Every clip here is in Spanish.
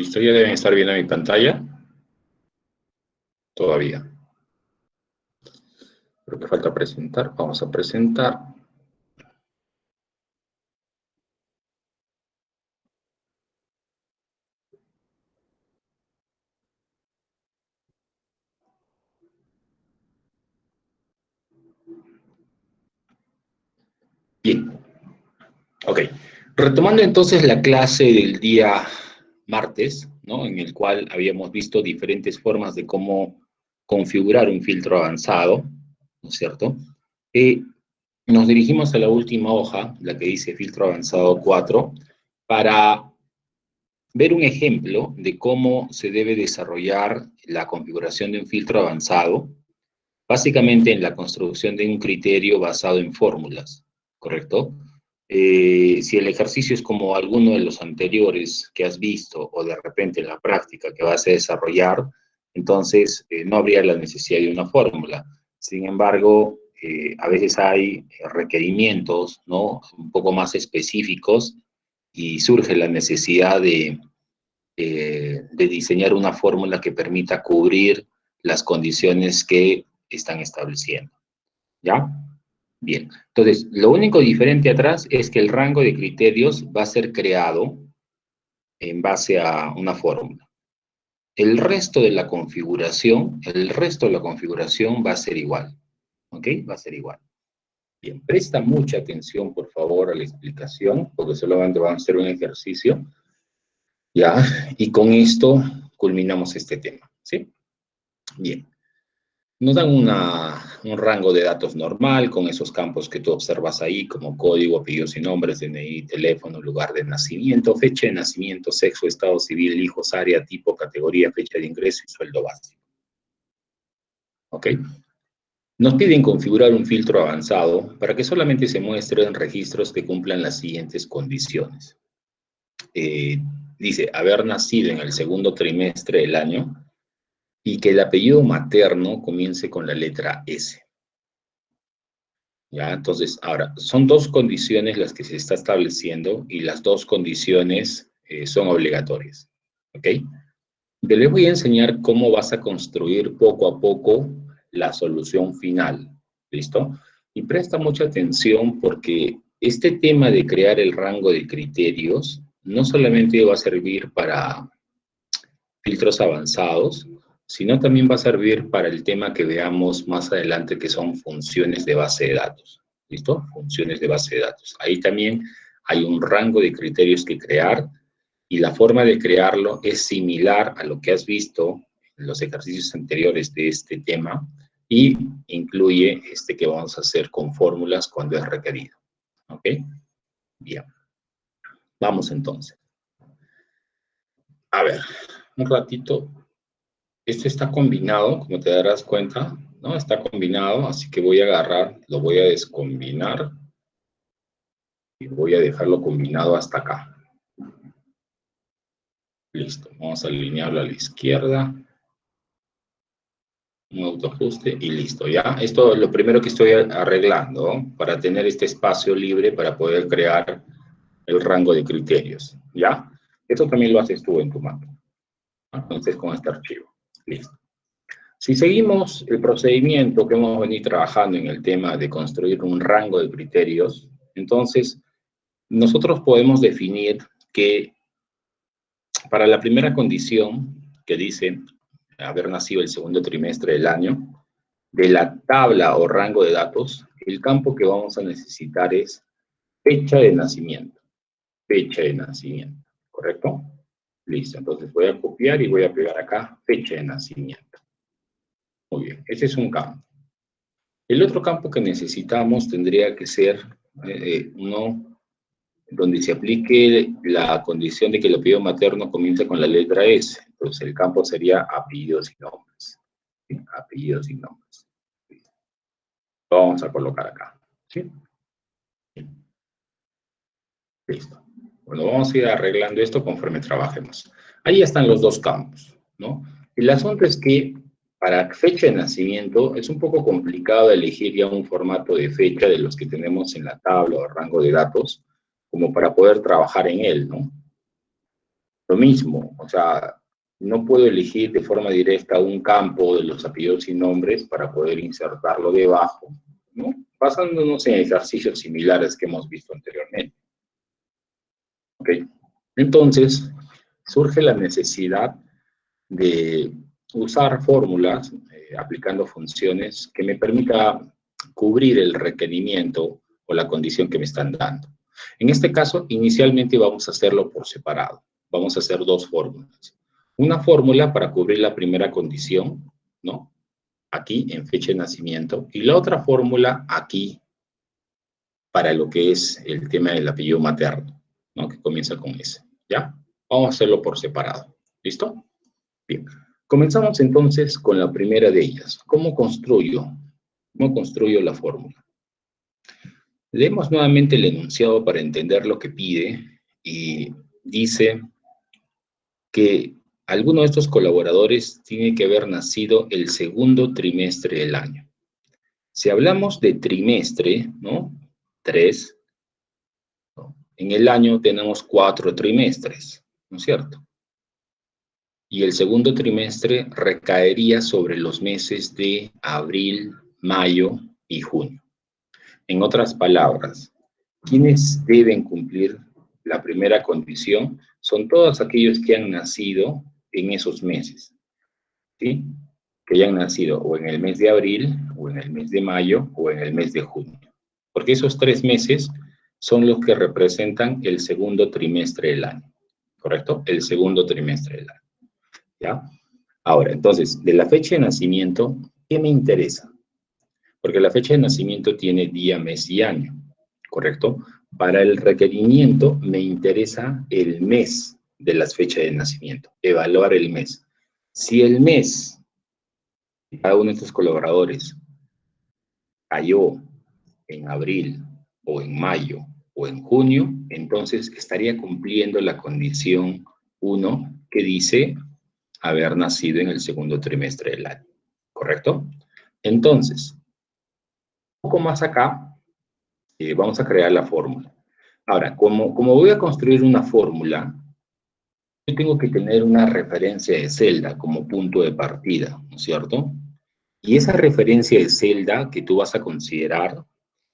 ¿Listo? ¿Ya deben estar viendo mi pantalla? Todavía. Creo que falta presentar. Vamos a presentar. Bien. Ok. Retomando entonces la clase del día martes, ¿no? En el cual habíamos visto diferentes formas de cómo configurar un filtro avanzado, ¿no es cierto? Nos dirigimos a la última hoja, la que dice filtro avanzado 4, para ver un ejemplo de cómo se debe desarrollar la configuración de un filtro avanzado, básicamente en la construcción de un criterio basado en fórmulas, ¿correcto? Si el ejercicio es como alguno de los anteriores que has visto, o de repente en la práctica que vas a desarrollar, entonces no habría la necesidad de una fórmula. Sin embargo, a veces hay requerimientos, ¿no? Un poco más específicos y surge la necesidad de diseñar una fórmula que permita cubrir las condiciones que están estableciendo. ¿Ya? Bien. Entonces, lo único diferente atrás es que el rango de criterios va a ser creado en base a una fórmula. El resto de la configuración va a ser igual. ¿Ok? Va a ser igual. Bien, presta mucha atención, por favor, a la explicación, porque solamente vamos a hacer un ejercicio. ¿Ya? Y con esto culminamos este tema. ¿Sí? Bien. Nos dan un rango de datos normal con esos campos que tú observas ahí, como código, apellidos y nombres, DNI, teléfono, lugar de nacimiento, fecha de nacimiento, sexo, estado civil, hijos, área, tipo, categoría, fecha de ingreso y sueldo básico. ¿Ok? Nos piden configurar un filtro avanzado para que solamente se muestren registros que cumplan las siguientes condiciones. Dice, haber nacido en el segundo trimestre del año, y que el apellido materno comience con la letra S. ¿Ya? Entonces, ahora, son dos condiciones las que se está estableciendo y las dos condiciones son obligatorias. ¿Ok? Yo les voy a enseñar cómo vas a construir poco a poco la solución final. ¿Listo? Y presta mucha atención porque este tema de crear el rango de criterios no solamente va a servir para filtros avanzados, sino también va a servir para el tema que veamos más adelante, que son funciones de base de datos. ¿Listo? Funciones de base de datos. Ahí también hay un rango de criterios que crear y la forma de crearlo es similar a lo que has visto en los ejercicios anteriores de este tema y incluye este que vamos a hacer con fórmulas cuando es requerido. ¿Ok? Bien. Vamos entonces. A ver, un ratito. Este está combinado, como te darás cuenta, ¿no? Está combinado, así que voy a agarrar, lo voy a descombinar y voy a dejarlo combinado hasta acá. Listo, vamos a alinearlo a la izquierda. Un autoajuste y listo, ¿ya? Esto es lo primero que estoy arreglando, ¿no? Para tener este espacio libre para poder crear el rango de criterios, ¿ya? Esto también lo haces tú en tu mano, ¿no? Entonces, con este archivo. Listo. Si seguimos el procedimiento que hemos venido trabajando en el tema de construir un rango de criterios, entonces nosotros podemos definir que para la primera condición que dice haber nacido el segundo trimestre del año, de la tabla o rango de datos, el campo que vamos a necesitar es fecha de nacimiento. Fecha de nacimiento, ¿correcto? Listo, entonces voy a copiar y voy a pegar acá fecha de nacimiento. Muy bien, ese es un campo. El otro campo que necesitamos tendría que ser uno donde se aplique la condición de que el apellido materno comience con la letra S. Entonces el campo sería apellidos y nombres. ¿Sí? Apellidos y nombres. Lo vamos a colocar acá. ¿Sí? Listo. Bueno, vamos a ir arreglando esto conforme trabajemos. Ahí están los dos campos, ¿no? El asunto es que para fecha de nacimiento es un poco complicado elegir ya un formato de fecha de los que tenemos en la tabla o rango de datos, como para poder trabajar en él, ¿no? Lo mismo, o sea, no puedo elegir de forma directa un campo de los apellidos y nombres para poder insertarlo debajo, ¿no? Basándonos en ejercicios similares que hemos visto anteriormente. ¿Ok? Entonces, surge la necesidad de usar fórmulas, aplicando funciones que me permita cubrir el requerimiento o la condición que me están dando. En este caso, inicialmente vamos a hacerlo por separado. Vamos a hacer dos fórmulas. Una fórmula para cubrir la primera condición, ¿no? Aquí, en fecha de nacimiento, y la otra fórmula aquí, para lo que es el tema del apellido materno, ¿no? Que comienza con S, ¿ya? Vamos a hacerlo por separado. ¿Listo? Bien. Comenzamos entonces con la primera de ellas. ¿Cómo construyo? ¿Cómo construyo la fórmula? Leemos nuevamente el enunciado para entender lo que pide y dice que alguno de estos colaboradores tiene que haber nacido el segundo trimestre del año. Si hablamos de trimestre, ¿no? 3, ¿no? En el año tenemos 4 trimestres, ¿no es cierto? Y el segundo trimestre recaería sobre los meses de abril, mayo y junio. En otras palabras, quienes deben cumplir la primera condición son todos aquellos que han nacido en esos meses, ¿sí? Que hayan nacido o en el mes de abril, o en el mes de mayo, o en el mes de junio. Porque esos 3 meses son los que representan el segundo trimestre del año, ¿correcto? El segundo trimestre del año, ¿ya? Ahora, entonces, de la fecha de nacimiento, ¿qué me interesa? Porque la fecha de nacimiento tiene día, mes y año, ¿correcto? Para el requerimiento me interesa el mes de las fechas de nacimiento, evaluar el mes. Si el mes de cada uno de estos colaboradores cayó en abril o en mayo o en junio, entonces estaría cumpliendo la condición 1 que dice haber nacido en el segundo trimestre del año, ¿correcto? Entonces, un poco más acá, vamos a crear la fórmula. Ahora, como voy a construir una fórmula, yo tengo que tener una referencia de celda como punto de partida, ¿no es cierto? Y esa referencia de celda que tú vas a considerar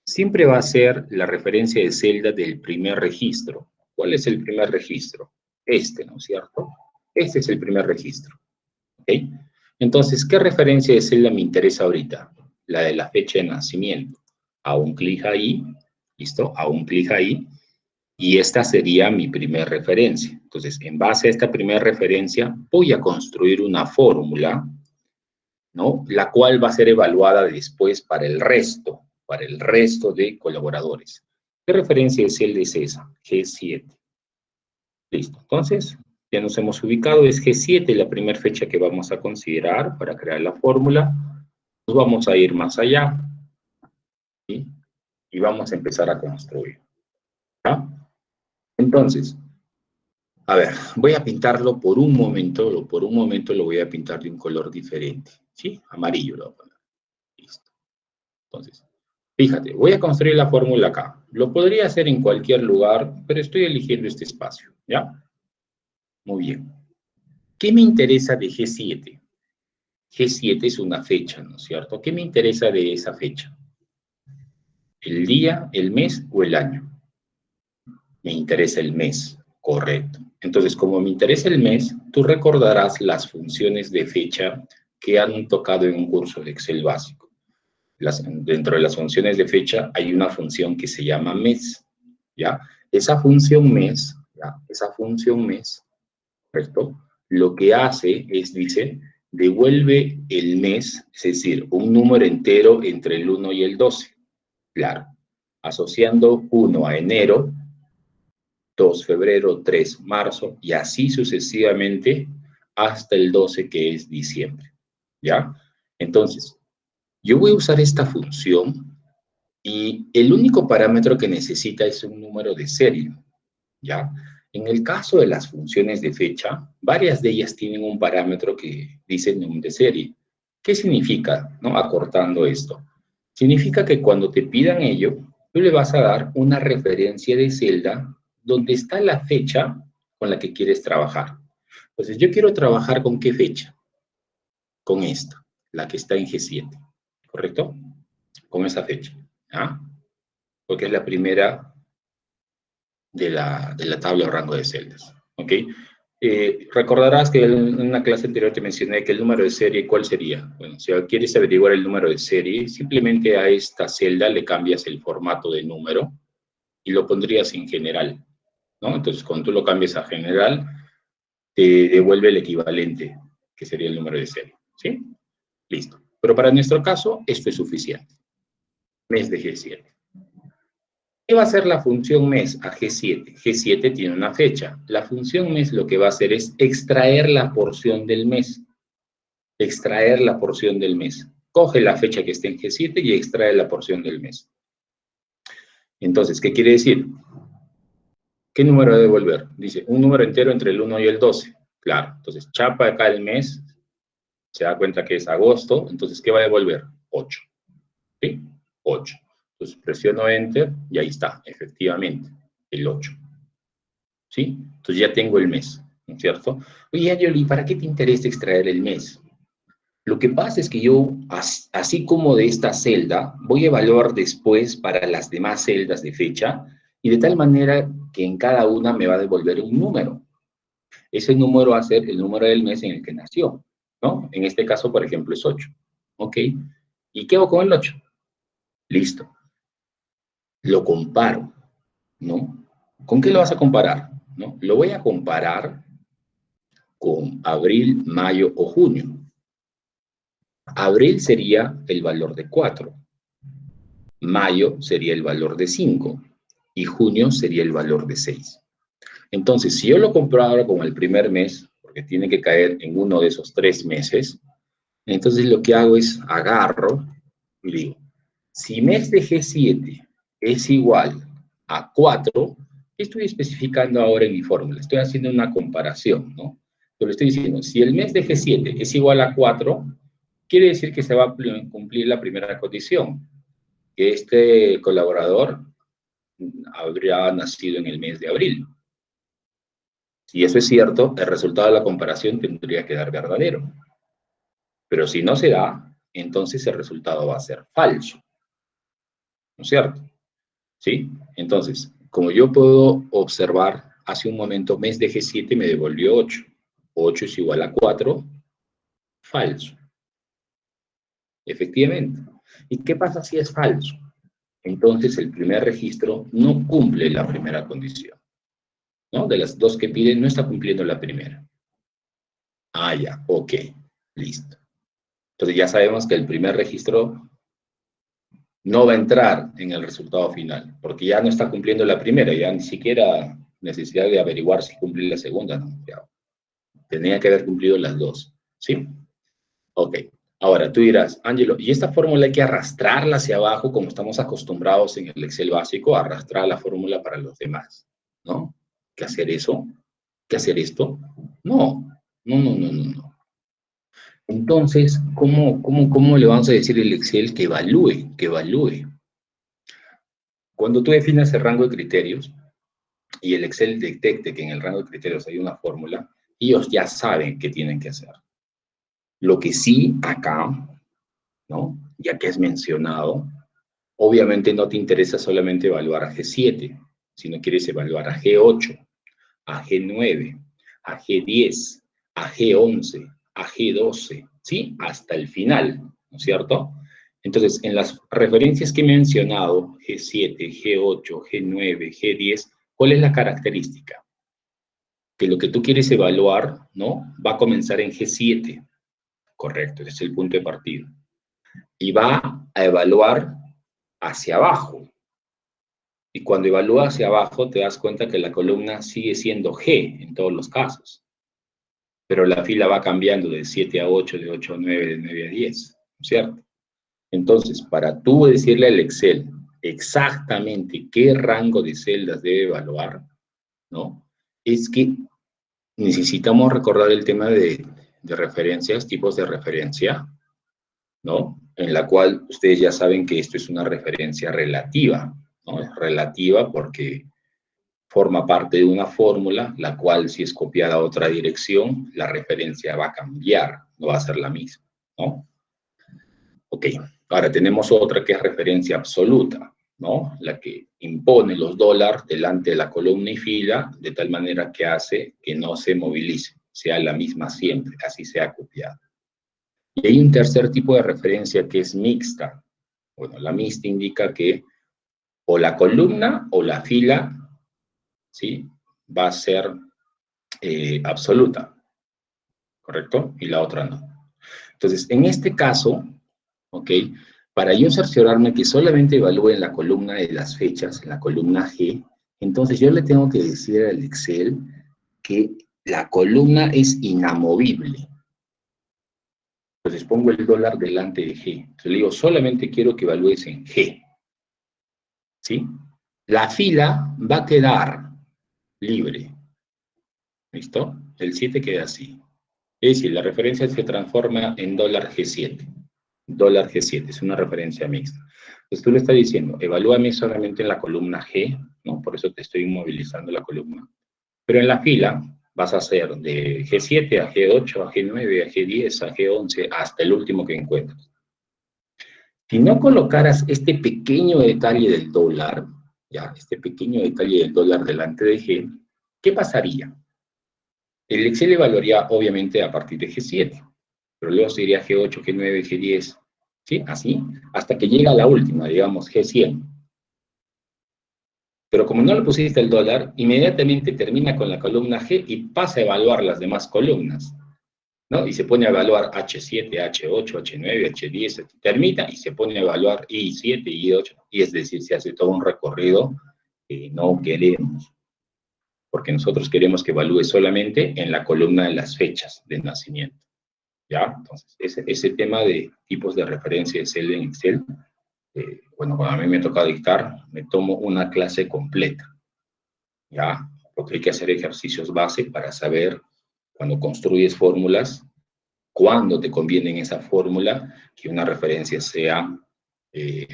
siempre va a ser la referencia de celda del primer registro. ¿Cuál es el primer registro? Este, ¿no es cierto? Este es el primer registro. ¿Ok? Entonces, ¿qué referencia de celda me interesa ahorita? La de la fecha de nacimiento. Hago un clic ahí, ¿listo? Hago un clic ahí, y esta sería mi primera referencia. Entonces, en base a esta primera referencia, voy a construir una fórmula, ¿no? La cual va a ser evaluada después para el resto de colaboradores. ¿Qué referencia de celda es esa? G7. Listo. Entonces, ya nos hemos ubicado, es G7 la primera fecha que vamos a considerar para crear la fórmula. Nos vamos a ir más allá, ¿sí? Y vamos a empezar a construir, ¿ya? Entonces, a ver, voy a pintarlo por un momento lo voy a pintar de un color diferente, ¿sí? Amarillo lo voy a poner. Listo. Entonces, fíjate, voy a construir la fórmula acá. Lo podría hacer en cualquier lugar, pero estoy eligiendo este espacio, ¿ya? Muy bien. ¿Qué me interesa de G7? G7 es una fecha, ¿no es cierto? ¿Qué me interesa de esa fecha? ¿El día, el mes o el año? Me interesa el mes, correcto. Entonces, como me interesa el mes, tú recordarás las funciones de fecha que han tocado en un curso de Excel básico. Dentro de las funciones de fecha hay una función que se llama mes, ¿ya? Esa función mes, ¿ya? Esa función mes, ¿correcto? Lo que hace es, dice, devuelve el mes, es decir, un número entero entre el 1 y el 12. Claro, asociando 1 a enero, 2 febrero, 3 marzo, y así sucesivamente hasta el 12 que es diciembre, ¿ya? Entonces, yo voy a usar esta función y el único parámetro que necesita es un número de serie, ¿ya? En el caso de las funciones de fecha, varias de ellas tienen un parámetro que dice número de serie. ¿Qué significa, no? Acortando esto. Significa que cuando te pidan ello, tú le vas a dar una referencia de celda donde está la fecha con la que quieres trabajar. Entonces, yo quiero trabajar ¿con qué fecha? Con esta, la que está en G7, ¿correcto? Con esa fecha, ¿ah? Porque es la primera de la tabla o rango de celdas, ¿ok? Recordarás que en una clase anterior te mencioné que el número de serie, ¿cuál sería? Bueno, si quieres averiguar el número de serie, simplemente a esta celda le cambias el formato de número y lo pondrías en general, ¿no? Entonces, cuando tú lo cambies a general, te devuelve el equivalente, que sería el número de serie, ¿sí? Listo. Pero para nuestro caso, esto es suficiente. Mes de G7. ¿Qué va a hacer la función mes a G7? G7 tiene una fecha. La función mes lo que va a hacer es extraer la porción del mes. Extraer la porción del mes. Coge la fecha que esté en G7 y extrae la porción del mes. Entonces, ¿qué quiere decir? ¿Qué número debe devolver? Dice, un número entero entre el 1 y el 12. Claro, entonces chapa acá el mes, se da cuenta que es agosto, entonces ¿qué va a devolver? 8. ¿Sí? 8. Entonces presiono Enter y ahí está, efectivamente, el 8. ¿Sí? Entonces ya tengo el mes, ¿no es cierto? Oye, Yoli, ¿para qué te interesa extraer el mes? Lo que pasa es que yo, así como de esta celda, voy a evaluar después para las demás celdas de fecha y de tal manera que en cada una me va a devolver un número. Ese número va a ser el número del mes en el que nació, ¿no? En este caso, por ejemplo, es 8. ¿Ok? ¿Y qué hago con el 8? Listo. Lo comparo, ¿no? ¿Con qué lo vas a comparar? ¿No? Lo voy a comparar con abril, mayo o junio. Abril sería el valor de 4, mayo sería el valor de 5 y junio sería el valor de 6. Entonces, si yo lo comparo ahora con el primer mes, porque tiene que caer en uno de esos 3 meses, entonces lo que hago es agarro y digo, si mes de G7 es igual a 4, ¿qué estoy especificando ahora en mi fórmula? Estoy haciendo una comparación, ¿no? Yo le estoy diciendo, si el mes de G7 es igual a 4, quiere decir que se va a cumplir la primera condición, que este colaborador habría nacido en el mes de abril. Si eso es cierto, el resultado de la comparación tendría que dar verdadero. Pero si no se da, entonces el resultado va a ser falso. ¿No es cierto? ¿Sí? Entonces, como yo puedo observar, hace un momento mes de G7 me devolvió 8. 8 es igual a 4, falso. Efectivamente. ¿Y qué pasa si es falso? Entonces el primer registro no cumple la primera condición, ¿no? De las dos que piden, no está cumpliendo la primera. Ah, ya, ok, listo. Entonces ya sabemos que el primer registro no va a entrar en el resultado final, porque ya no está cumpliendo la primera, ya ni siquiera necesidad de averiguar si cumple la segunda, ¿no? Ya, tenía que haber cumplido las dos, ¿sí? Ok. Ahora, tú dirás, Ángelo, ¿y esta fórmula hay que arrastrarla hacia abajo como estamos acostumbrados en el Excel básico, arrastrar la fórmula para los demás, ¿no? ¿Qué hacer eso? ¿Qué hacer esto? No, no. Entonces, ¿cómo le vamos a decir al Excel que evalúe, que evalúe? Cuando tú defines el rango de criterios y el Excel detecte que en el rango de criterios hay una fórmula, ellos ya saben qué tienen que hacer. Lo que sí acá, ¿no? Ya que es mencionado, obviamente no te interesa solamente evaluar a G7, sino quieres evaluar a G8, a G9, a G10, a G11, a G12, ¿sí? Hasta el final, ¿no es cierto? Entonces, en las referencias que he mencionado, G7, G8, G9, G10, ¿cuál es la característica? Que lo que tú quieres evaluar, ¿no? Va a comenzar en G7, correcto, ese es el punto de partida. Y va a evaluar hacia abajo. Y cuando evalúa hacia abajo, te das cuenta que la columna sigue siendo G en todos los casos. Pero la fila va cambiando de 7 a 8, de 8 a 9, de 9 a 10, ¿cierto? Entonces, para tú decirle al Excel exactamente qué rango de celdas debe evaluar, ¿no? Es que necesitamos recordar el tema de referencias, tipos de referencia, ¿no? En la cual ustedes ya saben que esto es una referencia relativa, ¿no? Es relativa porque forma parte de una fórmula, la cual si es copiada a otra dirección, la referencia va a cambiar, no va a ser la misma, ¿no? Ok, ahora tenemos otra que es referencia absoluta, ¿no? La que impone los dólares delante de la columna y fila, de tal manera que hace que no se movilice, sea la misma siempre, así sea copiada. Y hay un tercer tipo de referencia que es mixta. Bueno, la mixta indica que o la columna o la fila, ¿sí?, va a ser absoluta, ¿correcto? Y la otra no. Entonces, en este caso, ¿ok? Para yo cerciorarme que solamente evalúe en la columna de las fechas, en la columna G, entonces yo le tengo que decir al Excel que la columna es inamovible. Entonces pongo el dólar delante de G. Entonces le digo, solamente quiero que evalúes en G, ¿sí? La fila va a quedar libre, ¿listo? El 7 queda así. Es decir, la referencia se transforma en dólar G7. Dólar G7, es una referencia mixta. Entonces tú le estás diciendo, evalúame solamente en la columna G, ¿no? Por eso te estoy inmovilizando la columna. Pero en la fila vas a hacer de G7 a G8, a G9, a G10, a G11, hasta el último que encuentres. Si no colocaras este pequeño detalle del dólar, ya, este pequeño detalle del dólar delante de G, ¿qué pasaría? El Excel evaluaría obviamente a partir de G7, pero luego se iría G8, G9, G10, ¿sí? Así, hasta que llega a la última, digamos G100. Pero como no le pusiste el dólar, inmediatamente termina con la columna G y pasa a evaluar las demás columnas, ¿no? Y se pone a evaluar H7, H8, H9, H10, termina y se pone a evaluar I7, I8, y es decir, se hace todo un recorrido que no queremos, porque nosotros queremos que evalúe solamente en la columna de las fechas de nacimiento, ¿ya? Entonces, ese tema de tipos de referencia Excel en Excel, bueno, cuando a mí me toca dictar, me tomo una clase completa, ¿ya? Porque hay que hacer ejercicios base para saber, cuando construyes fórmulas, cuándo te conviene en esa fórmula que una referencia sea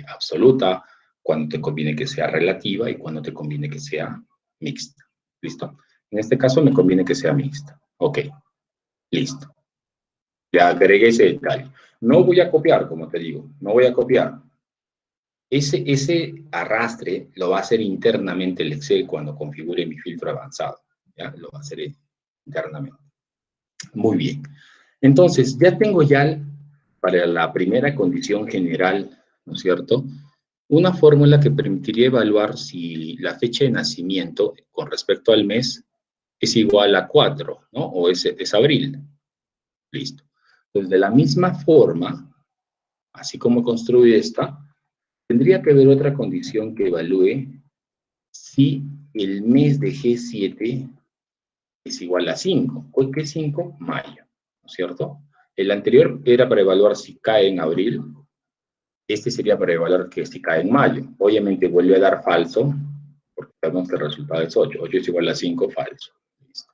absoluta, cuándo te conviene que sea relativa y cuándo te conviene que sea mixta. ¿Listo? En este caso me conviene que sea mixta. Ok, listo. Ya agregué ese detalle. No voy a copiar, como te digo, no voy a copiar. Ese arrastre lo va a hacer internamente el Excel cuando configure mi filtro avanzado. ¿Ya? Lo va a hacer internamente. Muy bien. Entonces, ya tengo para la primera condición general, ¿no es cierto?, una fórmula que permitiría evaluar si la fecha de nacimiento con respecto al mes es igual a 4, ¿no? O es abril. Listo. Entonces, de la misma forma, así como construye esta, tendría que haber otra condición que evalúe si el mes de G7 es igual a 5. ¿Qué es 5? Mayo, ¿no es cierto? El anterior era para evaluar si cae en abril. Este sería para evaluar que si cae en mayo. Obviamente vuelve a dar falso, porque sabemos que el resultado es 8. 8 es igual a 5, falso. Listo.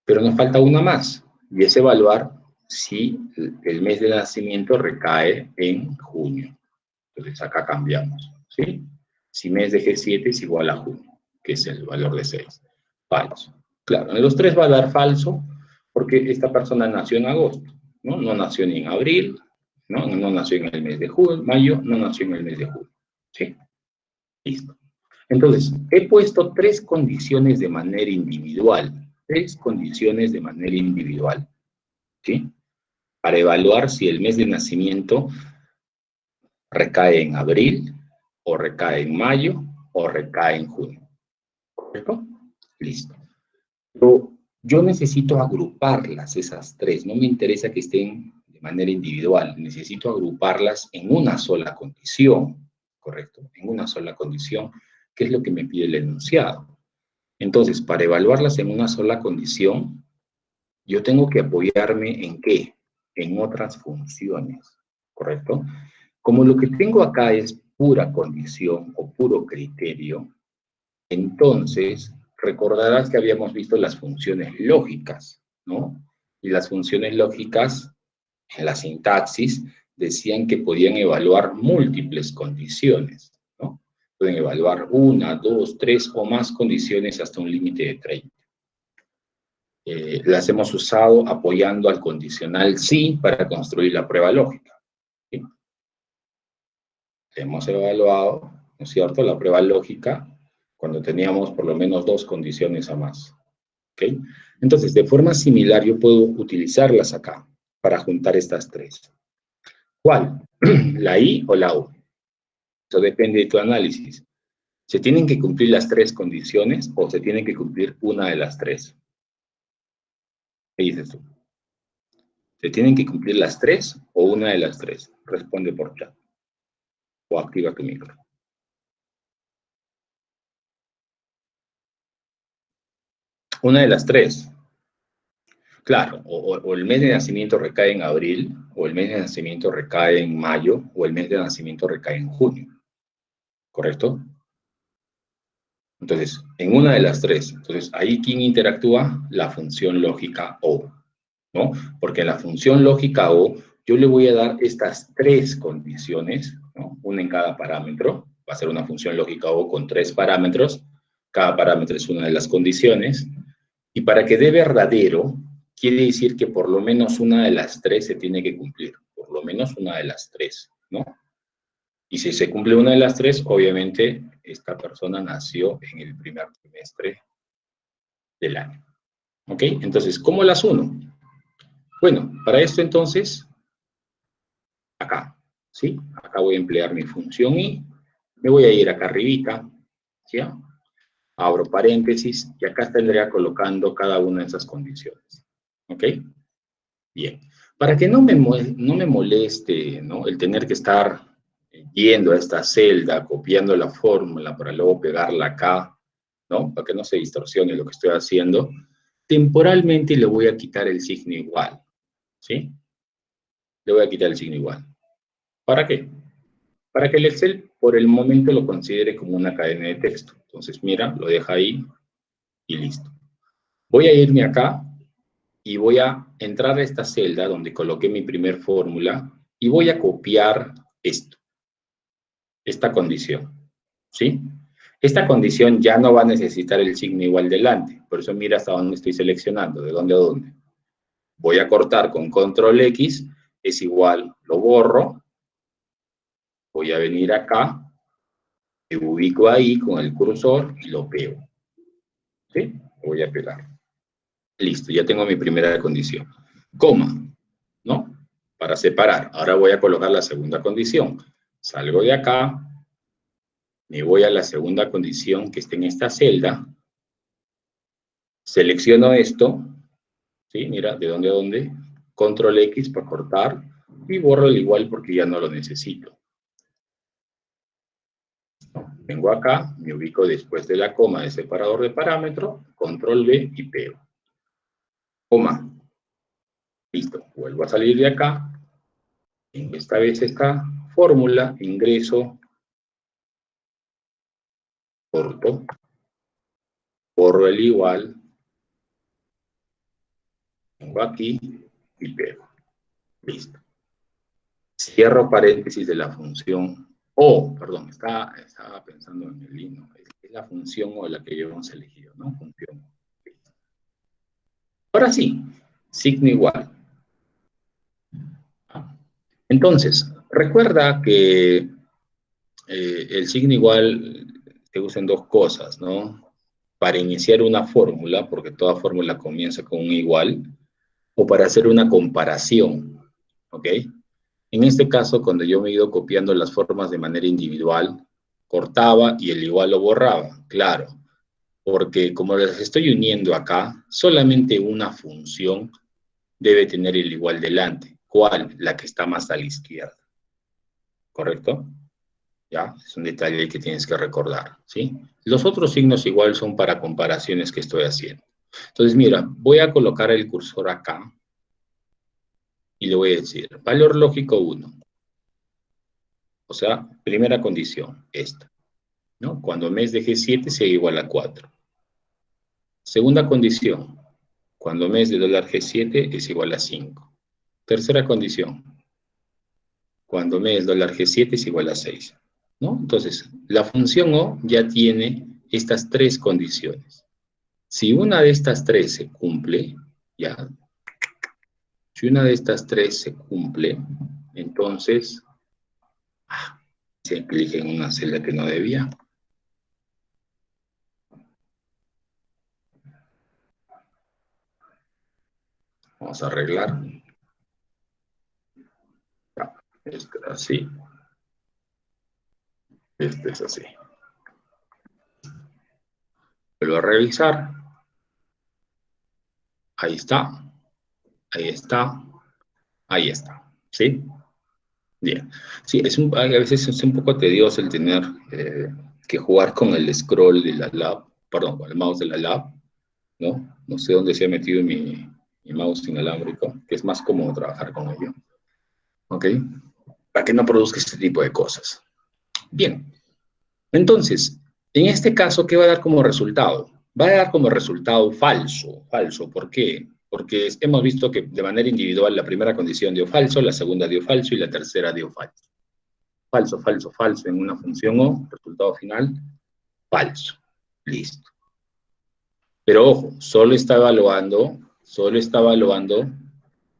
Pero nos falta una más, y es evaluar si el mes de nacimiento recae en junio. Entonces acá cambiamos, ¿sí? Si mes de G7 es igual a junio, que es el valor de 6. Falso. Claro, en los tres va a dar falso, porque esta persona nació en agosto, ¿no? No nació ni en abril, ¿no? No nació en el mes de mayo, no nació en el mes de julio, ¿sí? Listo. Entonces, he puesto tres condiciones de manera individual, ¿sí? Para evaluar si el mes de nacimiento recae en abril, o recae en mayo, o recae en junio. ¿Correcto? Listo. Pero yo necesito agruparlas, esas tres. No me interesa que estén de manera individual. Necesito agruparlas en una sola condición. ¿Correcto? En una sola condición, que es lo que me pide el enunciado. Entonces, para evaluarlas en una sola condición, yo tengo que apoyarme ¿en qué? En otras funciones. ¿Correcto? Como lo que tengo acá es pura condición o puro criterio, entonces recordarás que habíamos visto las funciones lógicas, ¿no? Y las funciones lógicas, en la sintaxis, decían que podían evaluar múltiples condiciones, ¿no? Pueden evaluar 1, 2, 3 o más condiciones hasta un límite de 30. Las hemos usado apoyando al condicional sí para construir la prueba lógica. ¿Sí? Hemos evaluado, ¿no es cierto?, la prueba lógica cuando teníamos por lo menos 2 condiciones a más. ¿Ok? Entonces, de forma similar, yo puedo utilizarlas acá para juntar estas 3. ¿Cuál? ¿La I o la U? Eso depende de tu análisis. ¿Se tienen que cumplir las 3 condiciones o se tiene que cumplir una de las 3? ¿Qué dices tú? ¿Se tienen que cumplir las 3 o una de las 3? Responde por chat. O activa tu micro. Una de las 3. Claro, o el mes de nacimiento recae en abril, o el mes de nacimiento recae en mayo, o el mes de nacimiento recae en junio. ¿Correcto? Entonces, en una de las 3. Entonces, ahí, ¿quién interactúa? La función lógica O, ¿no? Porque en la función lógica O, yo le voy a dar estas 3 condiciones, ¿no? Una en cada parámetro. Va a ser una función lógica O con 3 parámetros. Cada parámetro es una de las condiciones. Y para que dé verdadero, quiere decir que por lo menos una de las 3 se tiene que cumplir. Por lo menos una de las 3, ¿no? Y si se cumple una de las 3, obviamente esta persona nació en el primer trimestre del año. ¿Ok? Entonces, ¿cómo las uno? Bueno, para esto entonces, acá, ¿sí? Acá voy a emplear mi función y me voy a ir acá arribita, ¿sí? Abro paréntesis y acá tendría colocando cada una de esas condiciones. ¿Ok? Bien. Para que no me moleste, ¿no?, el tener que estar yendo a esta celda, copiando la fórmula para luego pegarla acá, ¿no? Para que no se distorsione lo que estoy haciendo, temporalmente le voy a quitar el signo igual, ¿sí? Le voy a quitar el signo igual. ¿Para qué? Para que el Excel por el momento lo considere como una cadena de texto. Entonces, mira, lo deja ahí y listo. Voy a irme acá y voy a entrar a esta celda donde coloqué mi primer fórmula y voy a copiar esto, esta condición, ¿sí? Esta condición ya no va a necesitar el signo igual delante, por eso mira hasta dónde estoy seleccionando, de dónde a dónde. Voy a cortar con control X, es igual, lo borro, voy a venir acá, me ubico ahí con el cursor y lo pego, ¿sí? Lo voy a pegar. Listo, ya tengo mi primera condición. Coma, ¿no? Para separar. Ahora voy a colocar la segunda condición. Salgo de acá, me voy a la segunda condición que está en esta celda, selecciono esto, ¿sí? Mira, ¿de dónde a dónde? Control X para cortar y borro el igual porque ya no lo necesito. Vengo acá, me ubico después de la coma de separador de parámetro, control V y pego. Coma. Listo, vuelvo a salir de acá. En esta vez esta fórmula, ingreso, corto, borro el igual, vengo aquí y pego. Listo. Cierro paréntesis de la función O, perdón, estaba pensando en el lino. Es la función O la que yo hemos elegido, ¿no? Función. Ahora sí, signo igual. Entonces, recuerda que el signo igual se usa en 2 cosas, ¿no? Para iniciar una fórmula, porque toda fórmula comienza con un igual, o para hacer una comparación, ¿ok? En este caso, cuando yo me he ido copiando las formas de manera individual, cortaba y el igual lo borraba, claro, porque como las estoy uniendo acá, solamente una función debe tener el igual delante. ¿Cuál? La que está más a la izquierda, ¿correcto? ¿Ya? Es un detalle que tienes que recordar, ¿sí? Los otros signos igual son para comparaciones que estoy haciendo. Entonces, mira, voy a colocar el cursor acá y le voy a decir, valor lógico 1. O sea, primera condición, esta, ¿no? Cuando mes de G7 sea igual a 4. Segunda condición, cuando mes de dólar G7 es igual a 5. Tercera condición, cuando mes dólar G7 es igual a 6. ¿no? Entonces, la función O ya tiene estas tres condiciones. Si una de estas tres se cumple, ya, si una de estas tres se cumple, entonces, se clic en una celda que no debía. Vamos a arreglar. Este es así. Este es así. Vuelvo a revisar. Ahí está. Ahí está. Ahí está. ¿Sí? Bien. Sí, a veces es un poco tedioso el tener que jugar con el scroll de la lab, perdón, con el mouse de la lab, ¿no? No sé dónde se ha metido mi mouse inalámbrico, que es más cómodo trabajar con ello. ¿Ok? Para que no produzca este tipo de cosas. Bien. Entonces, en este caso, ¿qué va a dar como resultado? Va a dar como resultado falso. Falso, ¿por qué? Porque hemos visto que de manera individual la primera condición dio falso, la segunda dio falso y la tercera dio falso. Falso, falso, falso en una función O, resultado final, falso. Listo. Pero ojo, solo está evaluando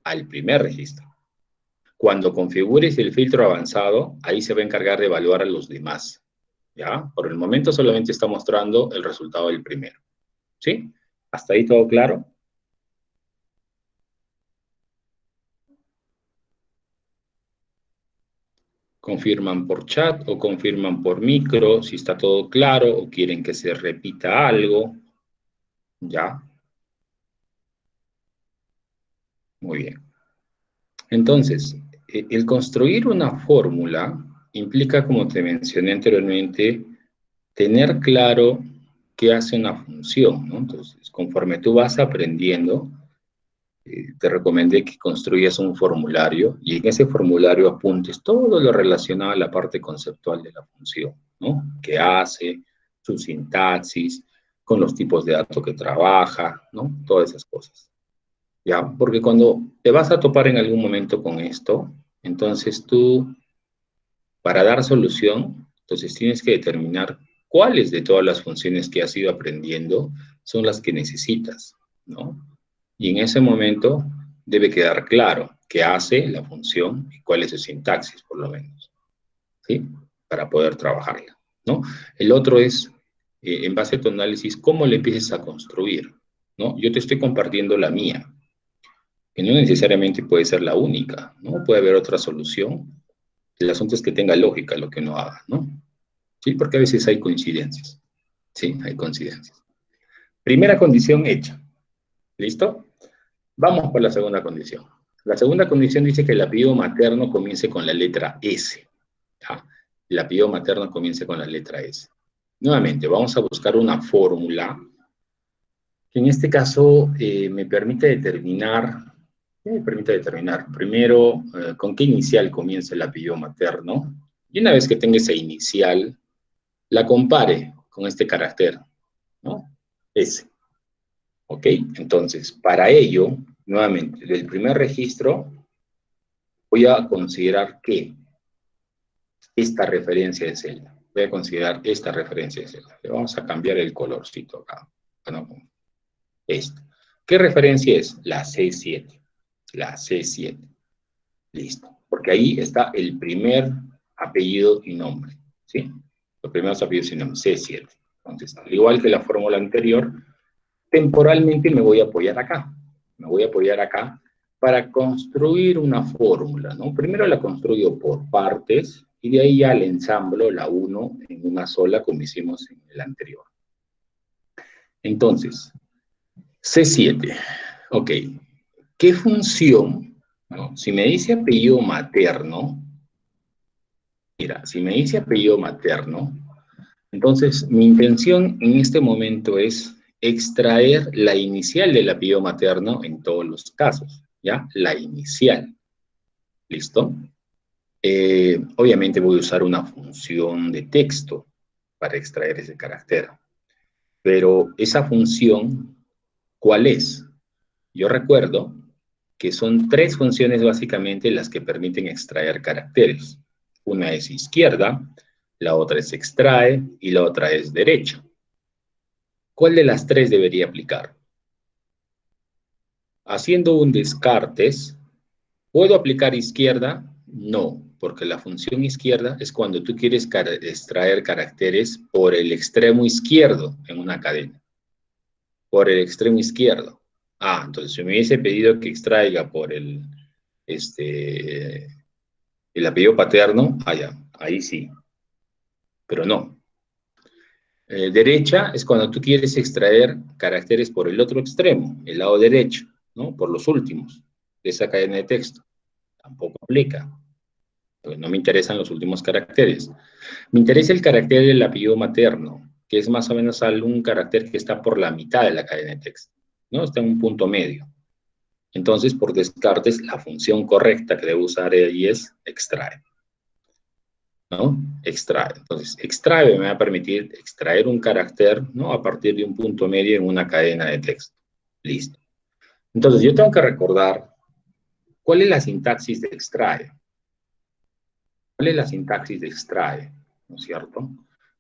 al primer registro. Cuando configures el filtro avanzado, ahí se va a encargar de evaluar a los demás. ¿Ya? Por el momento solamente está mostrando el resultado del primero. ¿Sí? ¿Hasta ahí todo claro? Confirman por chat o confirman por micro si está todo claro o quieren que se repita algo. ¿Ya? Muy bien. Entonces, el construir una fórmula implica, como te mencioné anteriormente, tener claro qué hace una función, ¿no? Entonces, conforme tú vas aprendiendo, te recomendé que construyas un formulario y en ese formulario apuntes todo lo relacionado a la parte conceptual de la función, ¿no? ¿Qué hace? Su sintaxis, con los tipos de datos que trabaja, ¿no? Todas esas cosas. ¿Ya? Porque cuando te vas a topar en algún momento con esto, entonces tú, para dar solución, entonces tienes que determinar cuáles de todas las funciones que has ido aprendiendo son las que necesitas, ¿no? Y en ese momento debe quedar claro qué hace la función y cuál es su sintaxis, por lo menos, ¿sí? Para poder trabajarla, ¿no? El otro es, en base a tu análisis, cómo le empieces a construir, ¿no? Yo te estoy compartiendo la mía, que no necesariamente puede ser la única, ¿no? Puede haber otra solución. El asunto es que tenga lógica lo que uno haga, ¿no? Sí, porque a veces hay coincidencias. Sí, hay coincidencias. Primera condición hecha. ¿Listo? Vamos por la segunda condición. La segunda condición dice que el apellido materno comience con la letra S. ¿Ya? El apellido materno comience con la letra S. Nuevamente, vamos a buscar una fórmula que en este caso me permite determinar. ¿Qué me permite determinar? Primero, con qué inicial comienza el apellido materno. Y una vez que tenga esa inicial, la compare con este carácter, ¿no? S. ¿Ok? Entonces, para ello, nuevamente, del primer registro, voy a considerar que esta referencia de celda. Voy a considerar esta referencia de celda. Le vamos a cambiar el colorcito acá. Bueno, esta. ¿Qué referencia es? La C7. La C7. Listo. Porque ahí está el primer apellido y nombre. ¿Sí? Los primeros apellidos y nombres. C7. Entonces, al igual que la fórmula anterior, temporalmente me voy a apoyar acá. Me voy a apoyar acá para construir una fórmula, ¿no? Primero la construyo por partes y de ahí ya le ensamblo la 1 en una sola como hicimos en el anterior. Entonces, C7. Ok. ¿Qué función? ¿No? Si me dice apellido materno, mira, si me dice apellido materno, entonces mi intención en este momento es extraer la inicial del apellido materno en todos los casos, ¿ya? La inicial. ¿Listo? Obviamente voy a usar una función de texto para extraer ese carácter. Pero esa función, ¿cuál es? Yo recuerdo que son tres funciones básicamente las que permiten extraer caracteres. Una es izquierda, la otra es extrae y la otra es derecha. ¿Cuál de las tres debería aplicar? Haciendo un descartes, ¿puedo aplicar izquierda? No, porque la función izquierda es cuando tú quieres extraer caracteres por el extremo izquierdo en una cadena. Por el extremo izquierdo. Ah, entonces si me hubiese pedido que extraiga por el apellido paterno, ya, ahí sí. Pero no. Derecha es cuando tú quieres extraer caracteres por el otro extremo, el lado derecho, ¿no? Por los últimos de esa cadena de texto. Tampoco aplica. Pues no me interesan los últimos caracteres. Me interesa el carácter del apellido materno, que es más o menos algún carácter que está por la mitad de la cadena de texto, ¿no? Está en un punto medio. Entonces, por descartes, la función correcta que debo usar ahí es extrae, ¿no? Extrae. Entonces, extrae me va a permitir extraer un carácter, ¿no? A partir de un punto medio en una cadena de texto. Listo. Entonces, yo tengo que recordar cuál es la sintaxis de extrae. ¿Cuál es la sintaxis de extrae? ¿No es cierto?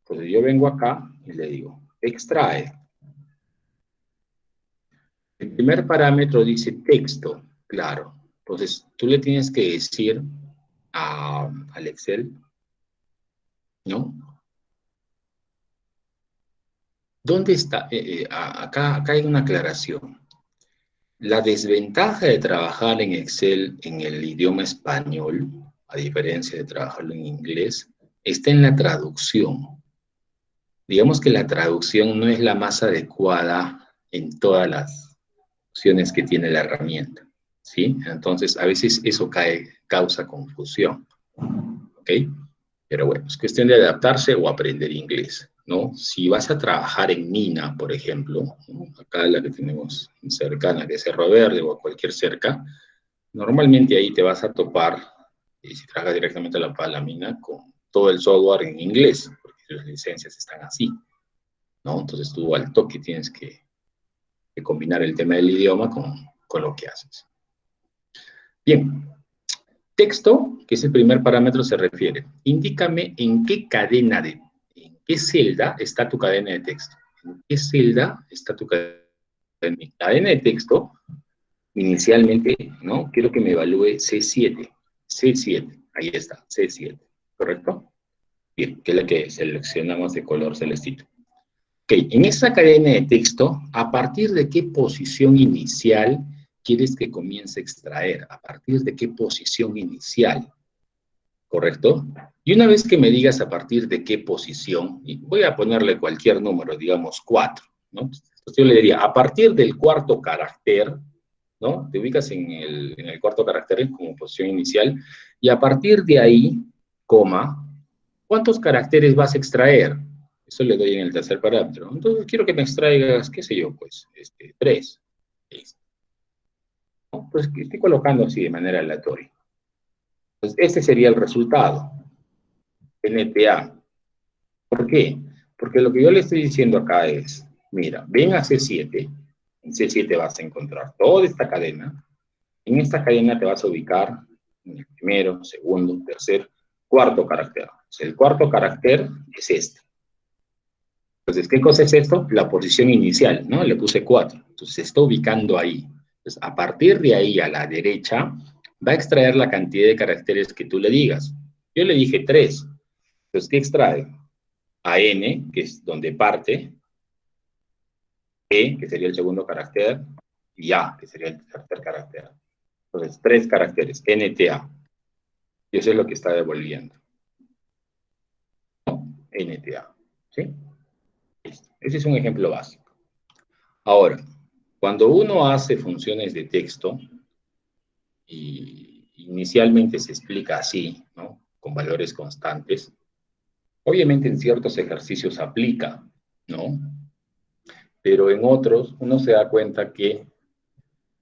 Entonces, yo vengo acá y le digo, extrae. El primer parámetro dice texto, claro. Entonces, tú le tienes que decir al Excel, ¿no? ¿Dónde está? Acá hay una aclaración. La desventaja de trabajar en Excel en el idioma español, a diferencia de trabajarlo en inglés, está en la traducción. Digamos que la traducción no es la más adecuada en todas las opciones que tiene la herramienta, ¿sí? Entonces, a veces eso causa confusión, ¿ok? Pero bueno, es cuestión de adaptarse o aprender inglés, ¿no? Si vas a trabajar en mina, por ejemplo, ¿no? Acá la que tenemos cercana, que es Cerro Verde o cualquier cerca, normalmente ahí te vas a topar, y si trabajas directamente a la mina, con todo el software en inglés, porque las licencias están así, ¿no? Entonces tú al toque tienes que combinar el tema del idioma con lo que haces. Bien, texto, que es el primer parámetro, se refiere. Indícame en qué en qué celda está tu cadena de texto. ¿En qué celda está tu cadena de texto? Inicialmente, ¿no? Quiero que me evalúe C7. C7, ahí está, C7, ¿correcto? Bien, que es la que seleccionamos de color celestito. Ok, en esa cadena de texto, ¿a partir de qué posición inicial quieres que comience a extraer? ¿A partir de qué posición inicial? ¿Correcto? Y una vez que me digas a partir de qué posición, y voy a ponerle cualquier número, digamos 4, ¿no? Entonces yo le diría, a partir del cuarto carácter, ¿no? Te ubicas en el cuarto carácter como posición inicial, y a partir de ahí, coma, ¿cuántos caracteres vas a extraer? Eso le doy en el tercer parámetro. Entonces quiero que me extraigas, qué sé yo, pues, 3. Listo. ¿No? Pues estoy colocando así de manera aleatoria. Entonces, este sería el resultado. NTA. ¿Por qué? Porque lo que yo le estoy diciendo acá es, mira, ven a C7, en C7 vas a encontrar toda esta cadena, en esta cadena te vas a ubicar en el primero, segundo, tercer, cuarto carácter. O sea, el cuarto carácter es este. Entonces, ¿qué cosa es esto? La posición inicial, ¿no? Le puse 4. Entonces, se está ubicando ahí. Entonces, a partir de ahí, a la derecha, va a extraer la cantidad de caracteres que tú le digas. Yo le dije 3. Entonces, ¿qué extrae? A N, que es donde parte, E, que sería el segundo carácter, y A, que sería el tercer carácter. Entonces, 3 caracteres, NTA. Y eso es lo que está devolviendo. NTA. ¿Sí? Listo. Ese es un ejemplo básico. Ahora, cuando uno hace funciones de texto, y inicialmente se explica así, ¿no? Con valores constantes, obviamente en ciertos ejercicios aplica, ¿no? Pero en otros uno se da cuenta que